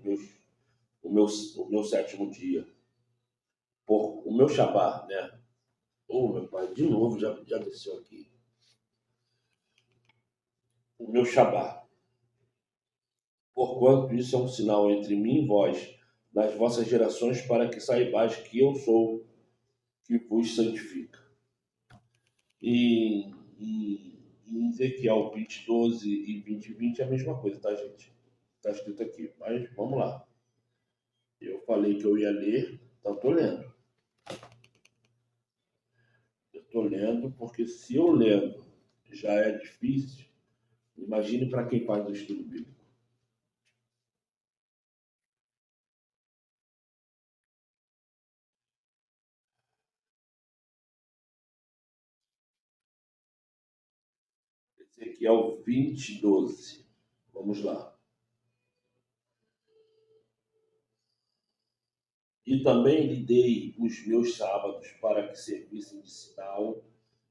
o meu sétimo dia, por o meu Shabá, né? Oh, meu pai, de novo já desceu aqui. O meu Shabá, porquanto isso é um sinal entre mim e vós, nas vossas gerações, para que saibais que eu sou que vos santifica. E em Ezequiel 20, 12 e 20 é a mesma coisa, tá, gente? Está escrito aqui, mas vamos lá. Eu falei que eu ia ler, então estou lendo. Eu estou lendo porque se eu lendo já é difícil, imagine para quem faz o estudo bíblico. Ezequiel 20, 12. Vamos lá. E também lhe dei os meus sábados para que servissem de sinal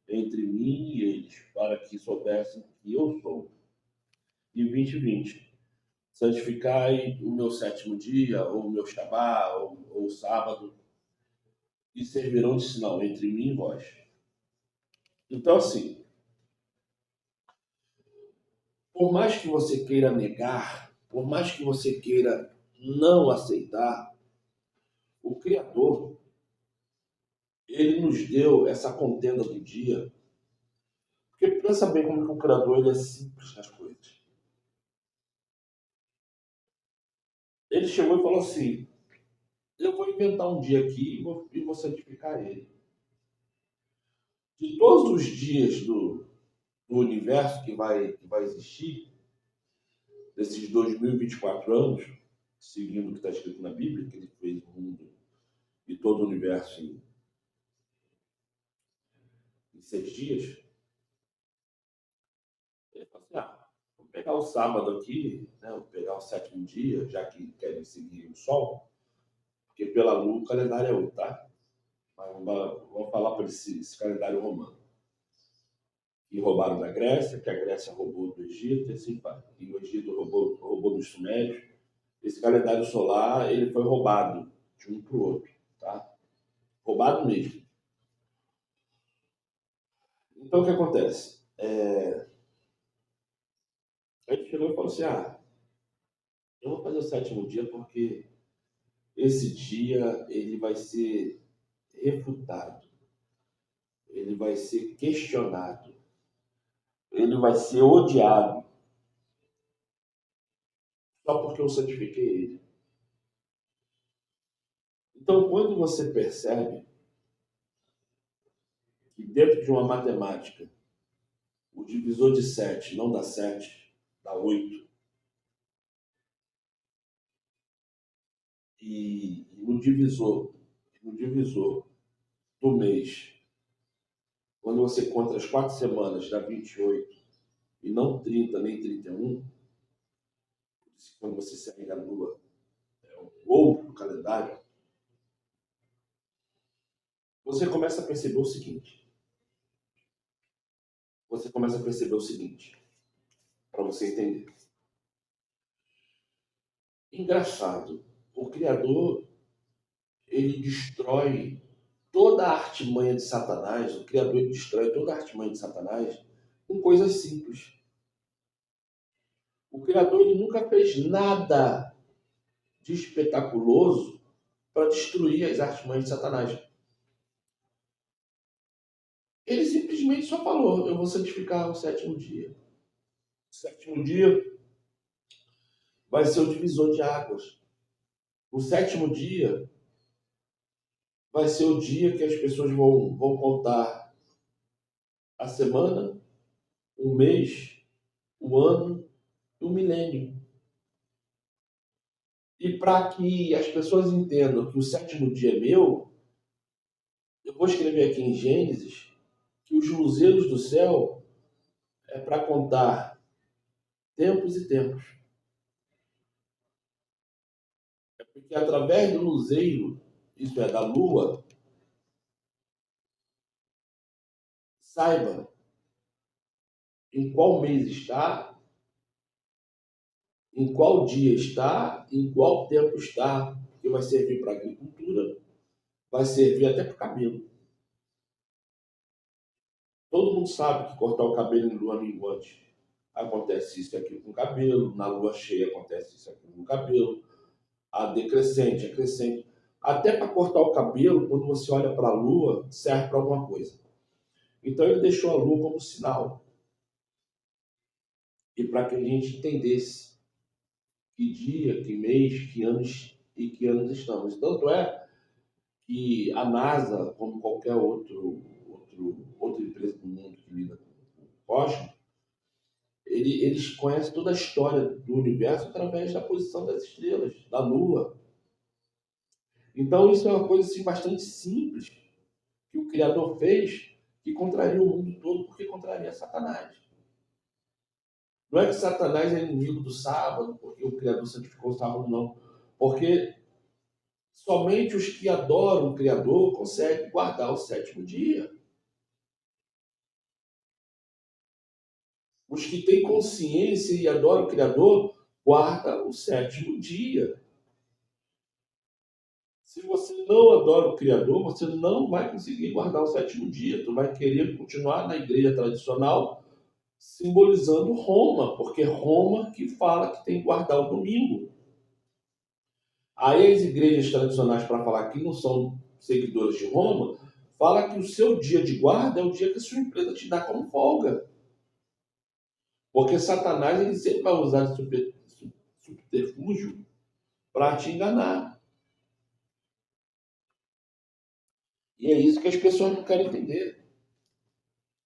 entre mim e eles, para que soubessem que eu sou. E 20. Santificai o meu sétimo dia, ou o meu Shabá, ou o sábado, e servirão de sinal entre mim e vós. Então, assim, por mais que você queira negar, por mais que você queira não aceitar, o Criador, ele nos deu essa contenda do dia, porque pensa bem como que o Criador ele é simples nas coisas. Ele chegou e falou assim: eu vou inventar um dia aqui e vou santificar ele. De todos os dias do universo que vai existir, desses 2024 anos, seguindo o que está escrito na Bíblia, que ele fez o mundo e todo o universo em 6 dias, ele falou assim: vou pegar o sábado aqui, né, vou pegar o sétimo dia, já que querem seguir o sol, porque pela lua o calendário é outro, tá? Mas vamos falar para esse calendário romano. E roubaram da Grécia, que a Grécia roubou do Egito, e assim vai. E o Egito roubou dos Sumérios. Esse calendário solar ele foi roubado de um para o outro, tá? Roubado mesmo. Então o que acontece? A gente chegou e falou assim: eu vou fazer o sétimo dia porque esse dia ele vai ser refutado, ele vai ser questionado, ele vai ser odiado, só porque eu santifiquei ele. Então, quando você percebe que dentro de uma matemática o divisor de 7 não dá 7, dá 8, e no divisor do mês, quando você conta as 4 semanas, dá 28, e não 30 nem 31, quando você segue a lua, ou no calendário, você começa a perceber o seguinte. Para você entender. Engraçado, o Criador, ele destrói toda a artimanha de Satanás, o Criador ele destrói toda a artimanha de Satanás com coisas simples. O Criador ele nunca fez nada de espetaculoso para destruir as artimanhas de Satanás. Ele simplesmente só falou: eu vou santificar o sétimo dia. O sétimo dia vai ser o divisor de águas. O sétimo dia vai ser o dia que as pessoas vão contar a semana, o mês, o ano e o milênio. E para que as pessoas entendam que o sétimo dia é meu, eu vou escrever aqui em Gênesis que os luzeiros do céu é para contar tempos e tempos. É porque através do luzeiro, isso é, da lua, saiba em qual mês está, em qual dia está, em qual tempo está, que vai servir para a agricultura, vai servir até para o cabelo. Todo mundo sabe que cortar o cabelo em lua minguante acontece isso e aquilo com o cabelo, na lua cheia acontece isso e aquilo com o cabelo, a decrescente, a crescente. Até para cortar o cabelo, quando você olha para a lua, serve para alguma coisa. Então ele deixou a lua como sinal. E para que a gente entendesse que dia, que mês, que anos e que anos estamos. Tanto é que a NASA, como qualquer outra empresa do mundo que lida com o cosmos, eles conhecem toda a história do universo através da posição das estrelas, da Lua. Então isso é uma coisa assim, bastante simples que o Criador fez, que contraria o mundo todo, porque contraria Satanás. Não é que Satanás é inimigo do sábado, porque o Criador santificou o sábado, não. Porque somente os que adoram o Criador conseguem guardar o sétimo dia. Os que têm consciência e adoram o Criador guardam o sétimo dia. Se você não adora o Criador, você não vai conseguir guardar o sétimo dia. Tu vai querer continuar na igreja tradicional, simbolizando Roma, porque Roma que fala que tem que guardar o domingo. Aí as igrejas tradicionais, para falar que não são seguidoras de Roma, fala que o seu dia de guarda é o dia que a sua empresa te dá como folga. Porque Satanás ele sempre vai usar de subterfúgio para te enganar. E é isso que as pessoas não querem entender.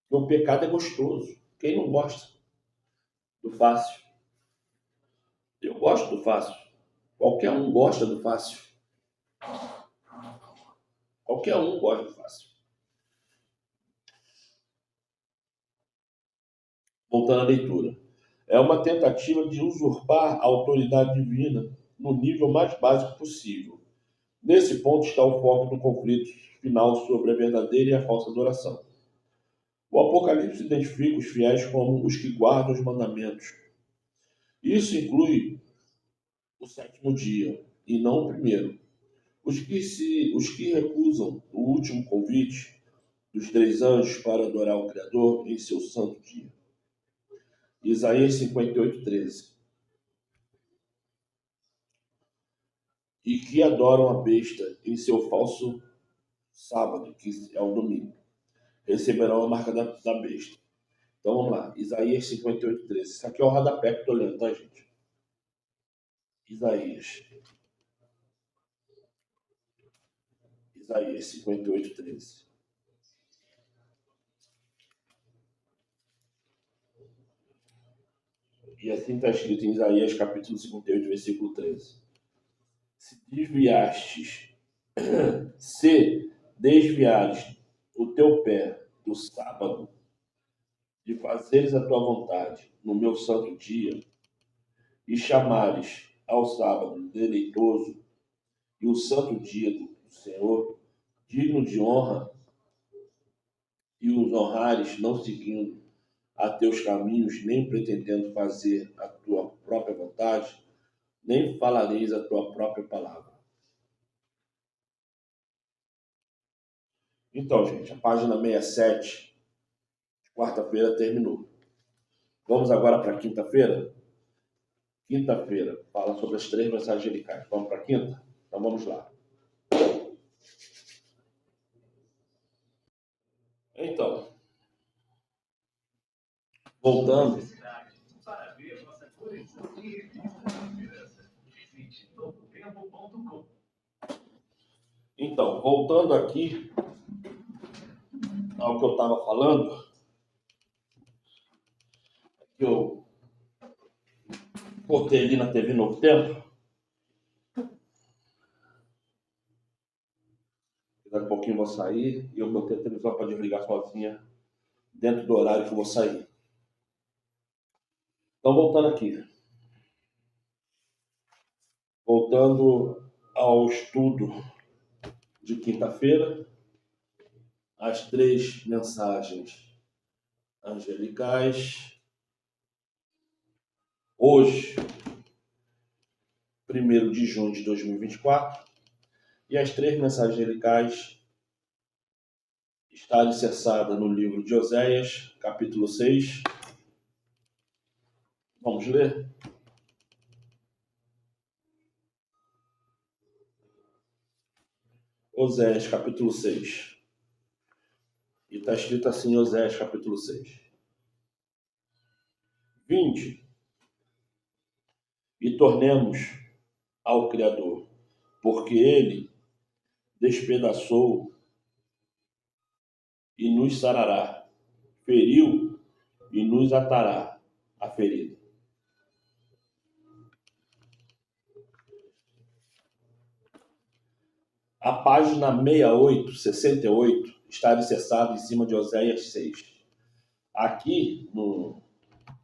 Que o pecado é gostoso. Quem não gosta do fácil? Eu gosto do fácil. Qualquer um gosta do fácil. Qualquer um gosta do fácil. Voltando à leitura. É uma tentativa de usurpar a autoridade divina no nível mais básico possível. Nesse ponto está o foco do conflito final sobre a verdadeira e a falsa adoração. O Apocalipse identifica os fiéis como os que guardam os mandamentos. Isso inclui o sétimo dia, e não o primeiro. Os que recusam o último convite dos 3 anjos para adorar o Criador em seu santo dia. Isaías 58:13. E que adoram a besta em seu falso sábado, que é o domingo. Receberão a marca da besta. Então vamos lá, Isaías 58:13. Isso aqui é o rodapé que eu estou lendo, tá, gente? Isaías 58:13. E assim está escrito em Isaías capítulo 58, versículo 13. Se desviastes, se desviares o teu pé do sábado, de fazeres a tua vontade no meu santo dia, e chamares ao sábado deleitoso e o santo dia do Senhor, digno de honra, e os honrares não seguindo a teus caminhos, nem pretendendo fazer a tua própria vontade, nem falareis a tua própria palavra. Então, gente, a página 67, quarta-feira, terminou. Vamos agora para quinta-feira? Quinta-feira, fala sobre as 3 mensagens angelicais. Vamos para quinta? Então vamos lá. Então, voltando. Então, voltando aqui ao que eu estava falando, que eu botei ali na TV Novo Tempo. Daqui a pouquinho eu vou sair e eu botei a televisão para desligar sozinha dentro do horário que eu vou sair. Então, voltando aqui. Voltando ao estudo de quinta-feira, as 3 mensagens angelicais. Hoje, 1º de junho de 2024, e as 3 mensagens angelicais está alicerçada no livro de Oséias, capítulo 6. Vamos ler? Oséias, capítulo 6. E está escrito assim, Oséias, capítulo 6. Vinde e tornemos ao Criador, porque Ele despedaçou e nos sarará, feriu e nos atará a ferida. A página 68 está alicerçada em cima de Oséias 6. Aqui no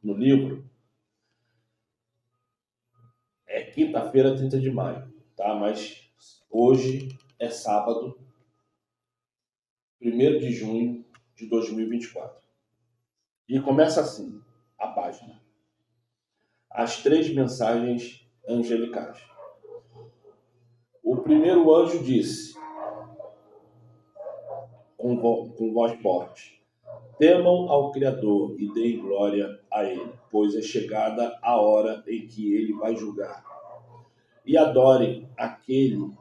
livro é quinta-feira, 30 de maio, tá? Mas hoje é sábado, 1º de junho de 2024. E começa assim a página. As 3 mensagens angelicais. O primeiro anjo disse, com voz forte, temam ao Criador e deem glória a Ele, pois é chegada a hora em que Ele vai julgar. E adorem aquele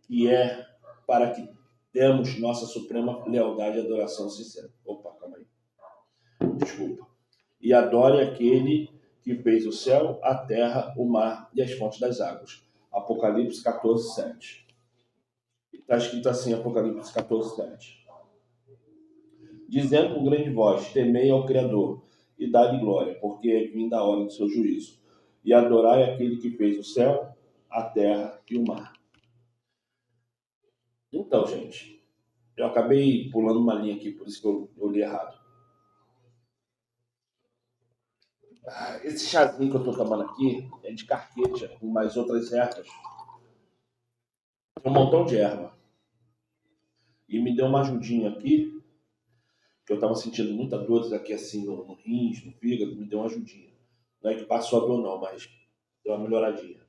que é para que demos nossa suprema lealdade e adoração sincera. Opa, calma aí. Desculpa. E adorem aquele que fez o céu, a terra, o mar e as fontes das águas. Apocalipse 14, 7. Está escrito assim, Apocalipse 14, 7. Dizendo com grande voz, temei ao Criador e dá-lhe glória, porque é vinda a hora do seu juízo. E adorai aquele que fez o céu, a terra e o mar. Então, gente, eu acabei pulando uma linha aqui, por isso que eu li errado. Esse chazinho que eu estou tomando aqui é de carqueja, com mais outras ervas. Tem um montão de erva. E me deu uma ajudinha aqui, que eu estava sentindo muita dor aqui assim no rins, no fígado, me deu uma ajudinha. Não é que passou a dor não, mas deu uma melhoradinha.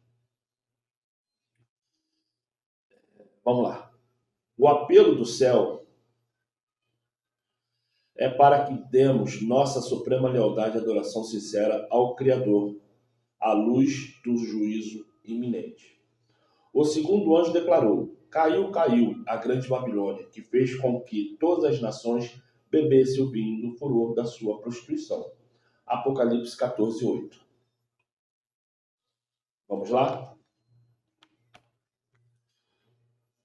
Vamos lá. O apelo do céu é para que demos nossa suprema lealdade e adoração sincera ao Criador, à luz do juízo iminente. O segundo anjo declarou, caiu a grande Babilônia, que fez com que todas as nações bebessem o vinho do furor da sua prostituição. Apocalipse 14, 8. Vamos lá?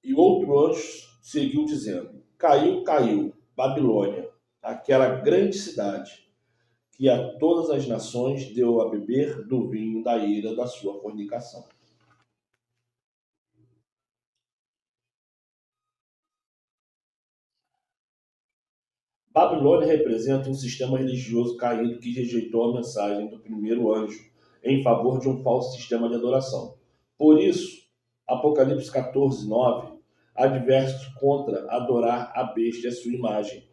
E outro anjo seguiu dizendo, caiu, Babilônia, aquela grande cidade, que a todas as nações deu a beber do vinho da ira da sua fornicação. Babilônia representa um sistema religioso caído que rejeitou a mensagem do primeiro anjo em favor de um falso sistema de adoração. Por isso, Apocalipse 14, 9, adverte contra adorar a besta e a sua imagem.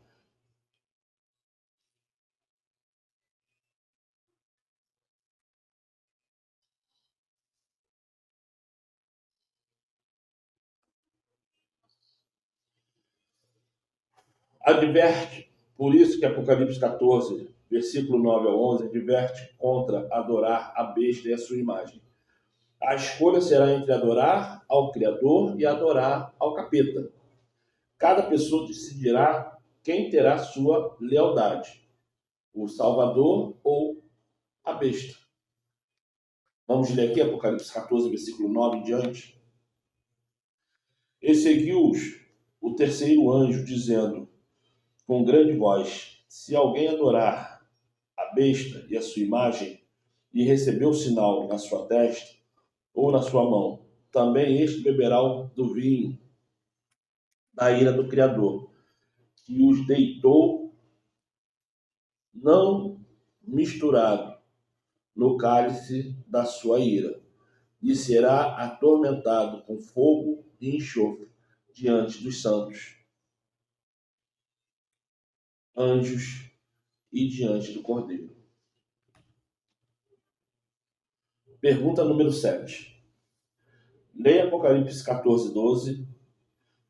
Adverte, por isso que Apocalipse 14, versículo 9 ao 11, adverte contra adorar a besta e a sua imagem. A escolha será entre adorar ao Criador e adorar ao capeta. Cada pessoa decidirá quem terá sua lealdade, o Salvador ou a besta. Vamos ler aqui Apocalipse 14, versículo 9 em diante. E seguiu-os o terceiro anjo, dizendo com grande voz, se alguém adorar a besta e a sua imagem, e receber o sinal na sua testa ou na sua mão, também este beberá do vinho da ira do Criador, que os deitou não misturado no cálice da sua ira, e será atormentado com fogo e enxofre diante dos santos anjos e diante do Cordeiro. Pergunta número 7. Leia Apocalipse 14:12.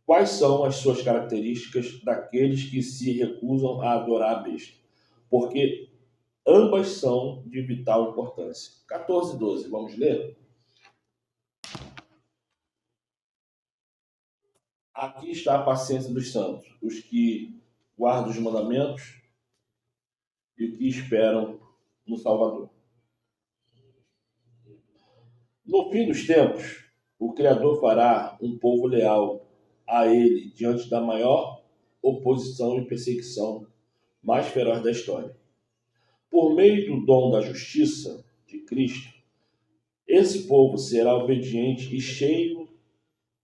Quais são as suas características daqueles que se recusam a adorar a besta? Porque ambas são de vital importância. 14:12. Vamos ler? Aqui está a paciência dos santos, os que guardam os mandamentos e os que esperam no Salvador. No fim dos tempos, o Criador fará um povo leal a ele diante da maior oposição e perseguição mais feroz da história. Por meio do dom da justiça de Cristo, esse povo será obediente e cheio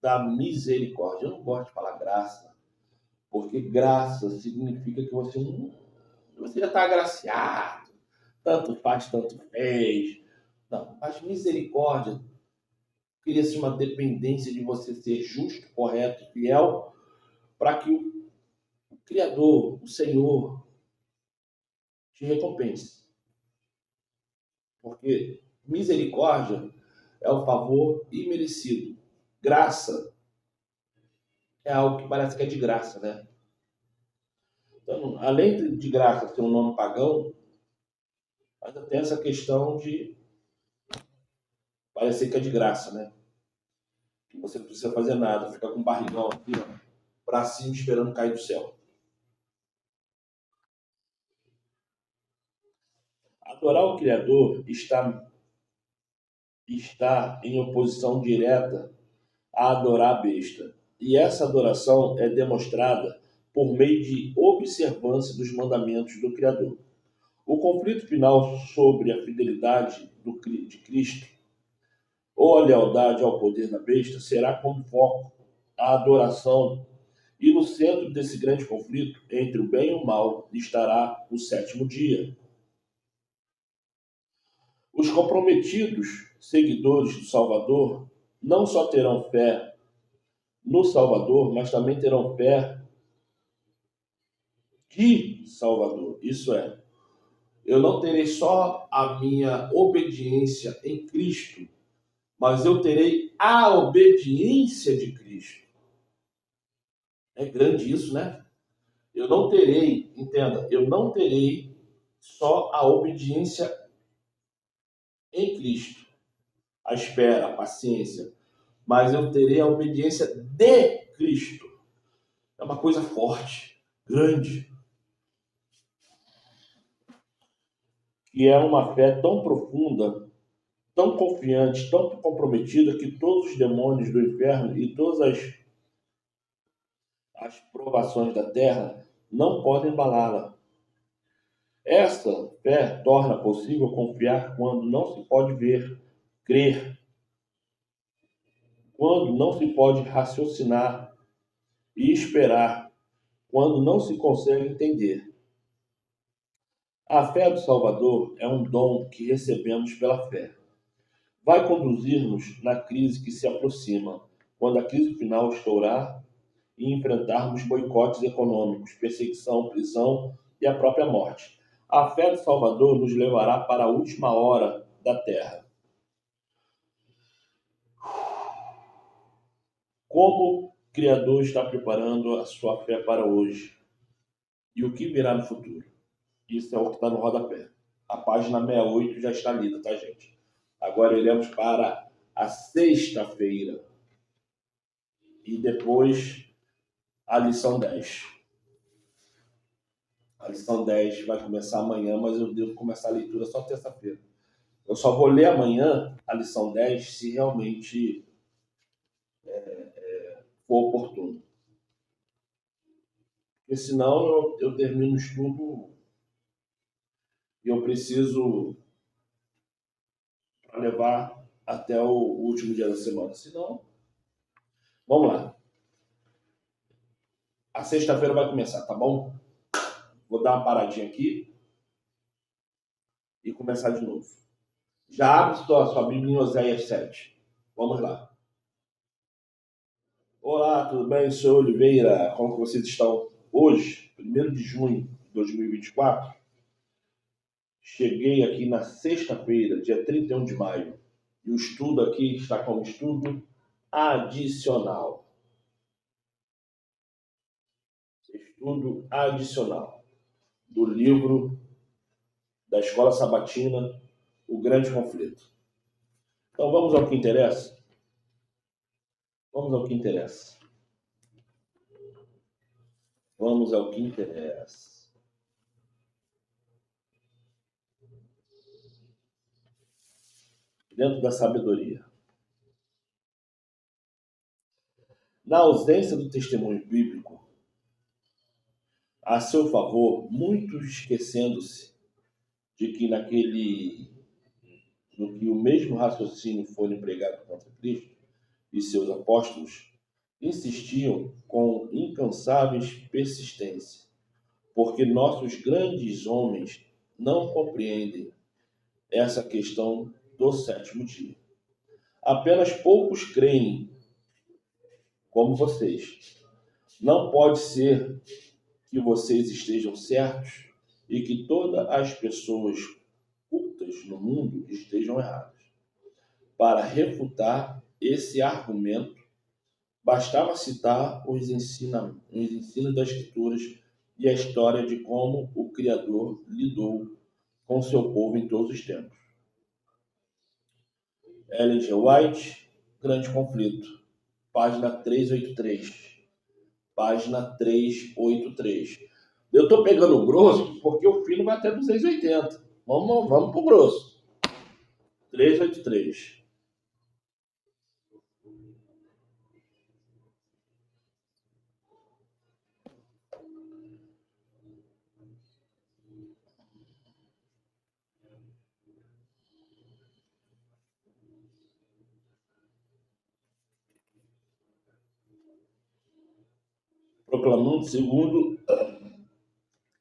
da misericórdia. Eu não gosto de falar graça, porque graça significa que você já está agraciado, tanto faz, tanto fez. Não, mas misericórdia cria-se uma dependência de você ser justo, correto, fiel, para que o Criador, o Senhor, te recompense. Porque misericórdia é o favor imerecido. Graça é algo que parece que é de graça, né? Então, além de graça ter um nome pagão, ainda tem essa questão de parecer que é de graça, né? Que você não precisa fazer nada, fica com um barrigão aqui, ó, pra cima, esperando cair do céu. Adorar o Criador está em oposição direta a adorar a besta. E essa adoração é demonstrada por meio de observância dos mandamentos do Criador. O conflito final sobre a fidelidade de Cristo ou a lealdade ao poder da besta será como foco a adoração, e no centro desse grande conflito entre o bem e o mal estará o sétimo dia. Os comprometidos seguidores do Salvador não só terão fé no Salvador, mas também terão fé de Salvador. Isso é, eu não terei só a minha obediência em Cristo, mas eu terei a obediência de Cristo. É grande isso, né? Eu não terei, entenda, eu não terei só a obediência em Cristo, a espera, a paciência, mas eu terei a obediência de Cristo. É uma coisa forte, grande, que é uma fé tão profunda, tão confiante, tão comprometida, que todos os demônios do inferno e todas as provações da terra não podem abalá-la. Essa fé torna possível confiar quando não se pode ver, crer, quando não se pode raciocinar, e esperar quando não se consegue entender. A fé do Salvador é um dom que recebemos pela fé. Vai conduzir-nos na crise que se aproxima, quando a crise final estourar e enfrentarmos boicotes econômicos, perseguição, prisão e a própria morte. A fé do Salvador nos levará para a última hora da terra. Como o Criador está preparando a sua fé para hoje e o que virá no futuro? Isso é o que está no rodapé. A página 68 já está lida, tá, gente? Agora iremos para a sexta-feira e depois a lição 10. A lição 10 vai começar amanhã, mas eu devo começar a leitura só terça-feira. Eu só vou ler amanhã a lição 10 se realmente for oportuno. Porque senão eu termino o estudo e eu preciso para levar até o último dia da semana. Senão, vamos lá. A sexta-feira vai começar, tá bom? Vou dar uma paradinha aqui e começar de novo. Já abre sua Bíblia em Oséias 7. Vamos lá. Olá, tudo bem? Sou Oliveira. Como que vocês estão? Hoje, 1º de junho de 2024, cheguei aqui na sexta-feira, dia 31 de maio. E o estudo aqui está como estudo adicional. Estudo adicional do livro da Escola Sabatina, O Grande Conflito. Então vamos ao que interessa? Vamos ao que interessa. Vamos ao que interessa. Dentro da sabedoria. Na ausência do testemunho bíblico a seu favor, muitos esquecendo-se de que no que o mesmo raciocínio foi empregado contra Cristo e seus apóstolos, insistiam com incansáveis persistência, porque nossos grandes homens não compreendem essa questão do sétimo dia. Apenas poucos creem como vocês. Não pode ser que vocês estejam certos e que todas as pessoas cultas no mundo estejam erradas. Para refutar esse argumento, bastava citar os ensinos das Escrituras e a história de como o Criador lidou com seu povo em todos os tempos. Ellen G. White, Grande Conflito, página 383. Página 383. Eu estou pegando o grosso porque o fino vai até 280. Vamos para o grosso. 383. Proclamando segundo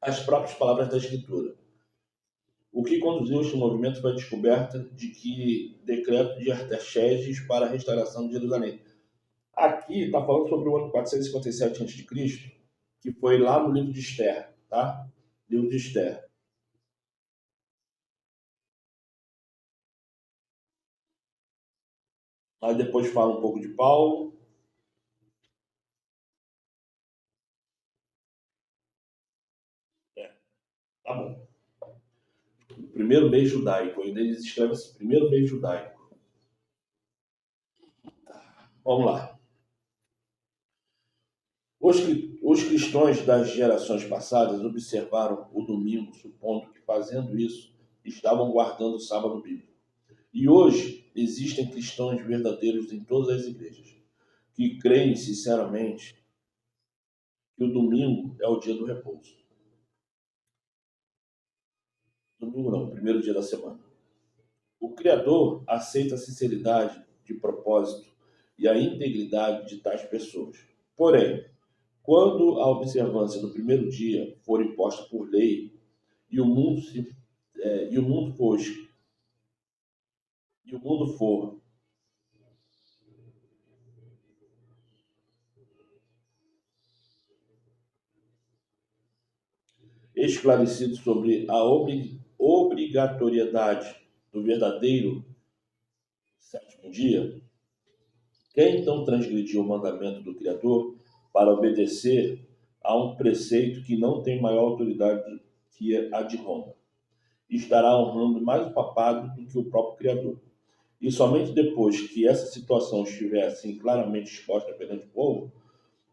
as próprias palavras da Escritura. O que conduziu este movimento foi a descoberta de que decreto de Artaxerxes para a restauração de Jerusalém. Aqui está falando sobre o ano 457 a.C., que foi lá no livro de Esther, tá? Livro de Esther. Aí depois fala um pouco de Paulo. Tá bom. O primeiro mês judaico, ainda eles escrevem assim, primeiro mês judaico. Vamos lá. Os cristãos das gerações passadas observaram o domingo, supondo que fazendo isso estavam guardando o sábado bíblico. E hoje existem cristãos verdadeiros em todas as igrejas que creem sinceramente que o domingo é o dia do repouso. Domingo não, o primeiro dia da semana. O Criador aceita a sinceridade de propósito e a integridade de tais pessoas. Porém, quando a observância do primeiro dia for imposta por lei e o mundo for esclarecido sobre a obrigatoriedade do verdadeiro sétimo dia, quem então transgrediu o mandamento do Criador para obedecer a um preceito que não tem maior autoridade que a de Roma? Estará honrando mais o papado do que o próprio Criador. E somente depois que essa situação estiver assim claramente exposta perante o povo,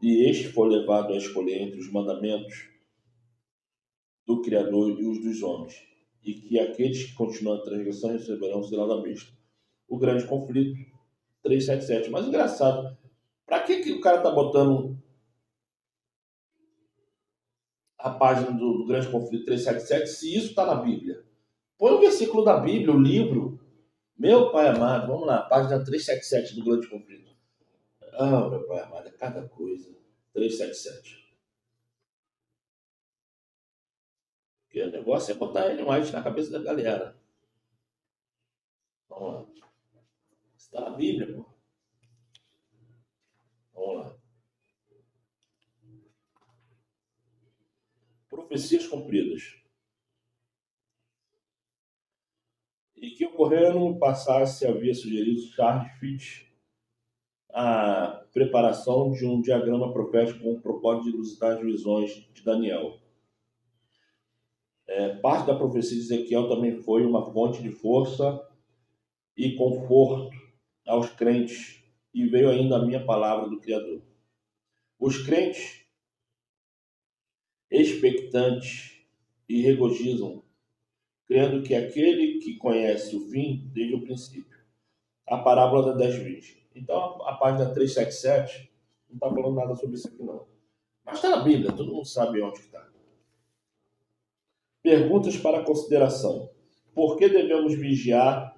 e este for levado a escolher entre os mandamentos do Criador e os dos homens, e que aqueles que continuam a transgressão receberão o sinal da besta. O Grande Conflito, 377. Mas engraçado, para que o cara tá botando a página do Grande Conflito 377 se isso está na Bíblia? Põe o versículo da Bíblia, o livro. Meu pai amado, vamos lá, página 377 do Grande Conflito. Ah, meu pai amado, é cada coisa. 377. Porque o negócio é botar ele mais na cabeça da galera. Vamos lá. Está na Bíblia, pô. Vamos lá. Profecias cumpridas. E que ocorreram no passado se havia sugerido Charles Fitch a preparação de um diagrama profético com o propósito de ilustrar as visões de Daniel. Parte da profecia de Ezequiel também foi uma fonte de força e conforto aos crentes, e veio ainda a minha palavra do Criador. Os crentes, expectantes e regozijam, crendo que aquele que conhece o fim desde o princípio. A parábola da 10 virgens. Então, a página 377 não está falando nada sobre isso aqui, não. Mas está na Bíblia, todo mundo sabe onde está. Perguntas para consideração. Por que devemos vigiar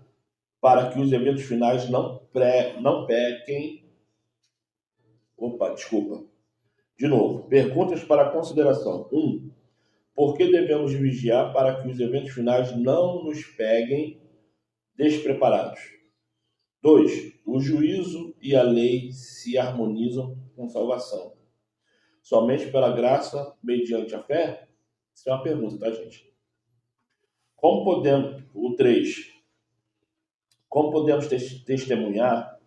para que os eventos finais não pequem? Opa, desculpa. De novo, perguntas para consideração. 1. Por que devemos vigiar para que os eventos finais não nos peguem despreparados? 2. O juízo e a lei se harmonizam com salvação. Somente pela graça, mediante a fé? Isso é uma pergunta, tá, gente? Como podemos... O 3. Como podemos testemunhar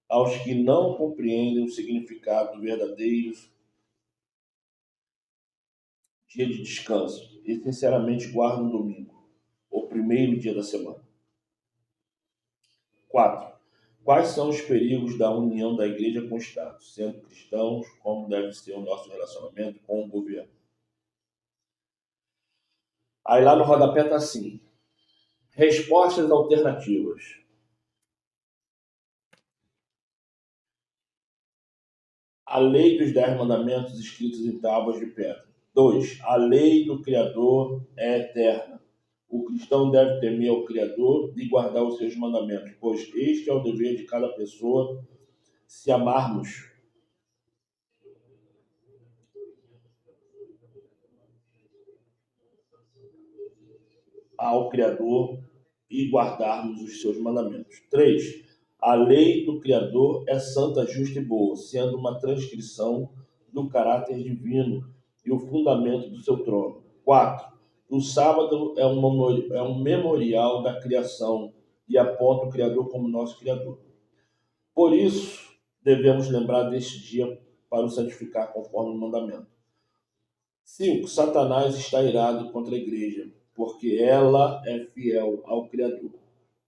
aos que não compreendem o significado verdadeiro dia de descanso e sinceramente guardam o domingo, o primeiro dia da semana? 4. Quais são os perigos da união da igreja com o Estado? Sendo cristãos, como deve ser o nosso relacionamento com o governo? Aí lá no rodapé está assim: respostas alternativas. A lei dos 10 mandamentos escritos em tábuas de pedra. 2. A lei do Criador é eterna. O cristão deve temer ao Criador e guardar os seus mandamentos, pois este é o dever de cada pessoa se amarmos ao Criador e guardarmos os seus mandamentos. 3. A lei do Criador é santa, justa e boa, sendo uma transcrição do caráter divino e o fundamento do seu trono. 4. O sábado é um memorial da criação e aponta o Criador como nosso Criador. Por isso, devemos lembrar deste dia para o santificar conforme o mandamento. 5. Satanás está irado contra a igreja, porque ela é fiel ao Criador.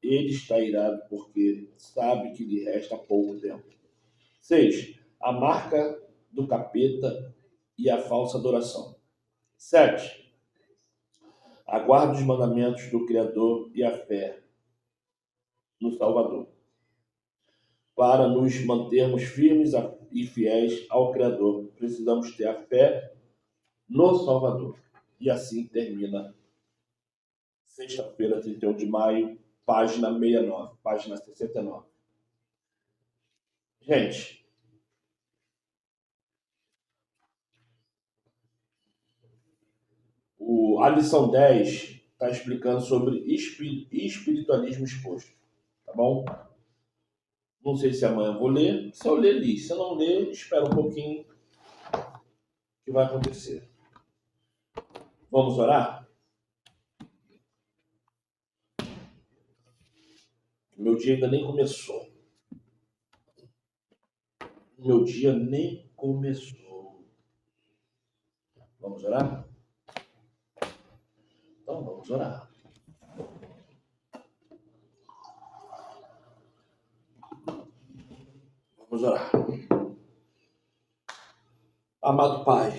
Ele está irado porque sabe que lhe resta pouco tempo. 6. A marca do capeta e a falsa adoração. 7. Aguarde os mandamentos do Criador e a fé no Salvador, para nos mantermos firmes e fiéis ao Criador. Precisamos ter a fé no Salvador. E assim termina sexta-feira, 31 de maio, página 69, página 69. Gente, a lição 10 está explicando sobre espiritualismo exposto, tá bom? Não sei se amanhã eu vou ler. Se eu ler, li. Se eu não ler, espera um pouquinho que vai acontecer. Vamos orar? Meu dia ainda nem começou. Meu dia nem começou. Vamos orar? Então vamos orar. Vamos orar. Amado Pai,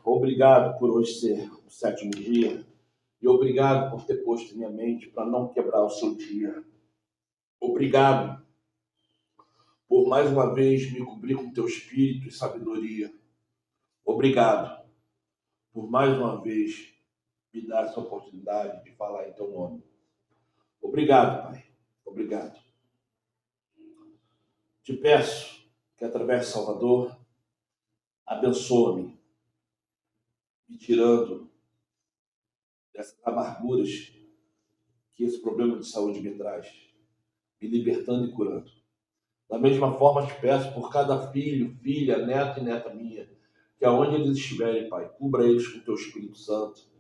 obrigado por hoje ser o 7º dia e obrigado por ter posto em minha mente para não quebrar o seu dia. Obrigado por mais uma vez me cobrir com teu espírito e sabedoria. Obrigado por mais uma vez me dar essa oportunidade de falar em teu nome. Obrigado, Pai. Obrigado. Te peço que através de Salvador abençoe-me, me tirando dessas amarguras que esse problema de saúde me traz. e libertando e curando. Da mesma forma, te peço por cada filho, filha, neto e neta minha, que aonde eles estiverem, Pai, cubra eles com o teu Espírito Santo,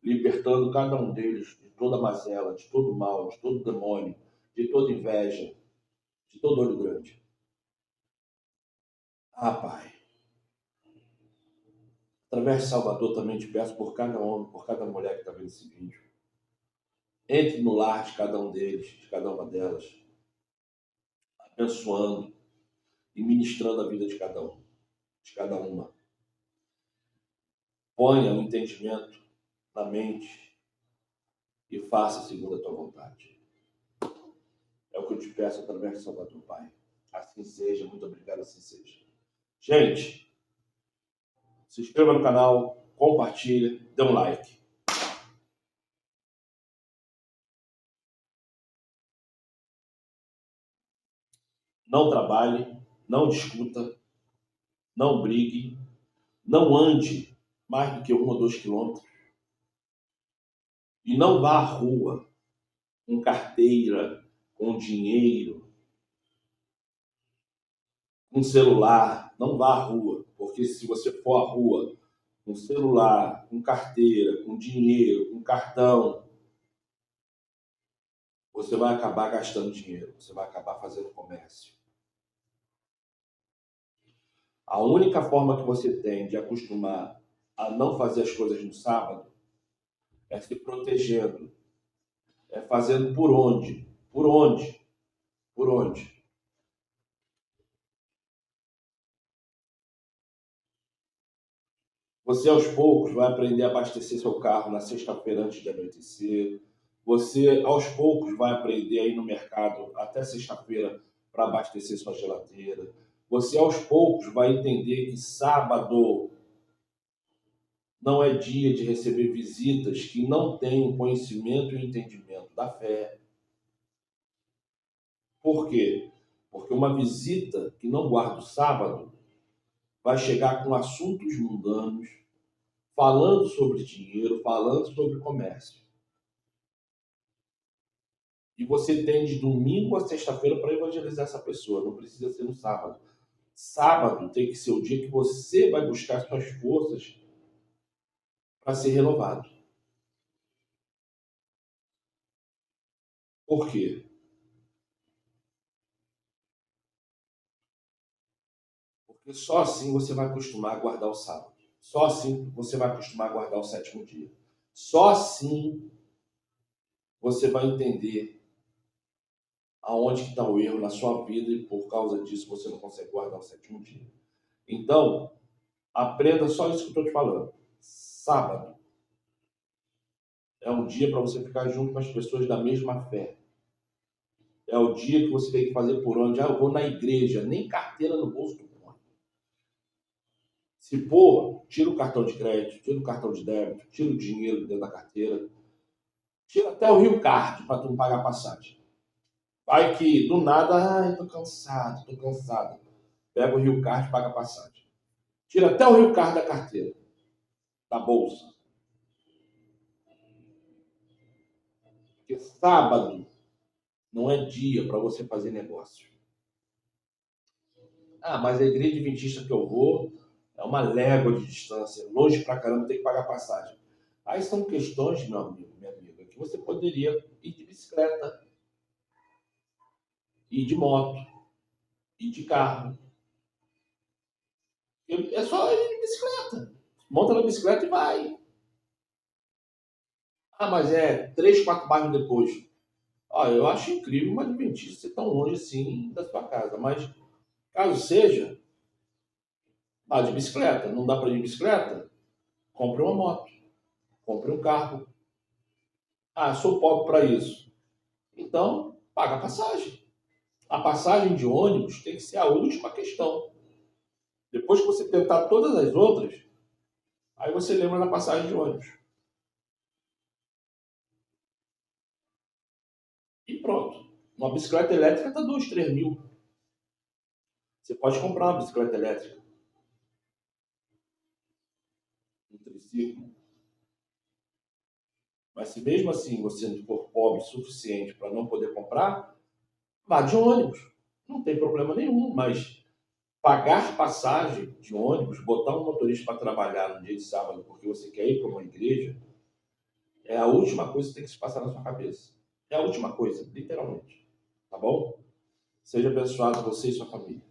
libertando cada um deles de toda mazela, de todo mal, de todo demônio, de toda inveja, de todo olho grande. Ah, Pai, através de Salvador também te peço por cada homem, por cada mulher que está vendo esse vídeo. Entre no lar de cada um deles, de cada uma delas, abençoando e ministrando a vida de cada um, de cada uma. Ponha o entendimento na mente e faça segundo a tua vontade. É o que eu te peço através de Salvador, Pai. Assim seja, muito obrigado, assim seja. Gente, se inscreva no canal, compartilha, dê um like. Não trabalhe, não discuta, não brigue, não ande mais do que 1 ou 2 quilômetros e não vá à rua com carteira, com dinheiro, com celular. Não vá à rua, porque se você for à rua com celular, com carteira, com dinheiro, com cartão, você vai acabar gastando dinheiro, você vai acabar fazendo comércio. A única forma que você tem de acostumar a não fazer as coisas no sábado é se protegendo, é fazendo por onde? Por onde? Por onde? Você aos poucos vai aprender a abastecer seu carro na sexta-feira antes de anoitecer. Você aos poucos vai aprender a ir no mercado até sexta-feira para abastecer sua geladeira. Você aos poucos vai entender que sábado não é dia de receber visitas que não têm o conhecimento e o entendimento da fé. Por quê? Porque uma visita que não guarda o sábado vai chegar com assuntos mundanos, falando sobre dinheiro, falando sobre comércio. E você tem de domingo a sexta-feira para evangelizar essa pessoa, não precisa ser no sábado. Sábado tem que ser o dia que você vai buscar suas forças para ser renovado. Por quê? Porque só assim você vai acostumar a guardar o sábado. Só assim você vai acostumar a guardar o sétimo dia. Só assim você vai entender aonde está o erro na sua vida e por causa disso você não consegue guardar o sétimo dia. Então, aprenda só isso que eu estou te falando. Sábado é um dia para você ficar junto com as pessoas da mesma fé. É o dia que você tem que fazer por onde? Eu vou na igreja, nem carteira no bolso tu põe. Se pôr, tira o cartão de crédito, tira o cartão de débito, tira o dinheiro dentro da carteira, tira até o Rio Card para tu não pagar passagem. Vai que do nada, tô cansado, tô cansado. Pega o Rio Card e paga a passagem. Tira até o Rio Card da carteira, da bolsa. Porque sábado não é dia para você fazer negócio. Ah, mas a igreja adventista que eu vou é uma légua de distância, longe pra caramba, tem que pagar passagem. Aí são questões, meu amigo, minha amiga, que você poderia ir de bicicleta, ir de moto, ir de carro. É só ir de bicicleta. Monta na bicicleta e vai. Ah, mas é 3, 4 bairros depois. Ah, eu acho incrível uma adventista ser tão longe assim da sua casa. Mas, caso seja, vá de bicicleta. Não dá para ir de bicicleta? Compre uma moto. Compre um carro. Ah, sou pobre para isso. Então, paga a passagem. A passagem de ônibus tem que ser a última questão. Depois que você tentar todas as outras, aí você lembra da passagem de ônibus. E pronto. Uma bicicleta elétrica está 2, 3 mil. Você pode comprar uma bicicleta elétrica. Um triciclo. Mas se mesmo assim você não for pobre o suficiente para não poder comprar, Vá de ônibus, não tem problema nenhum, mas pagar passagem de ônibus, botar um motorista para trabalhar no dia de sábado porque você quer ir para uma igreja, é a última coisa que tem que se passar na sua cabeça. É a última coisa, literalmente. Tá bom? Seja abençoado você e sua família.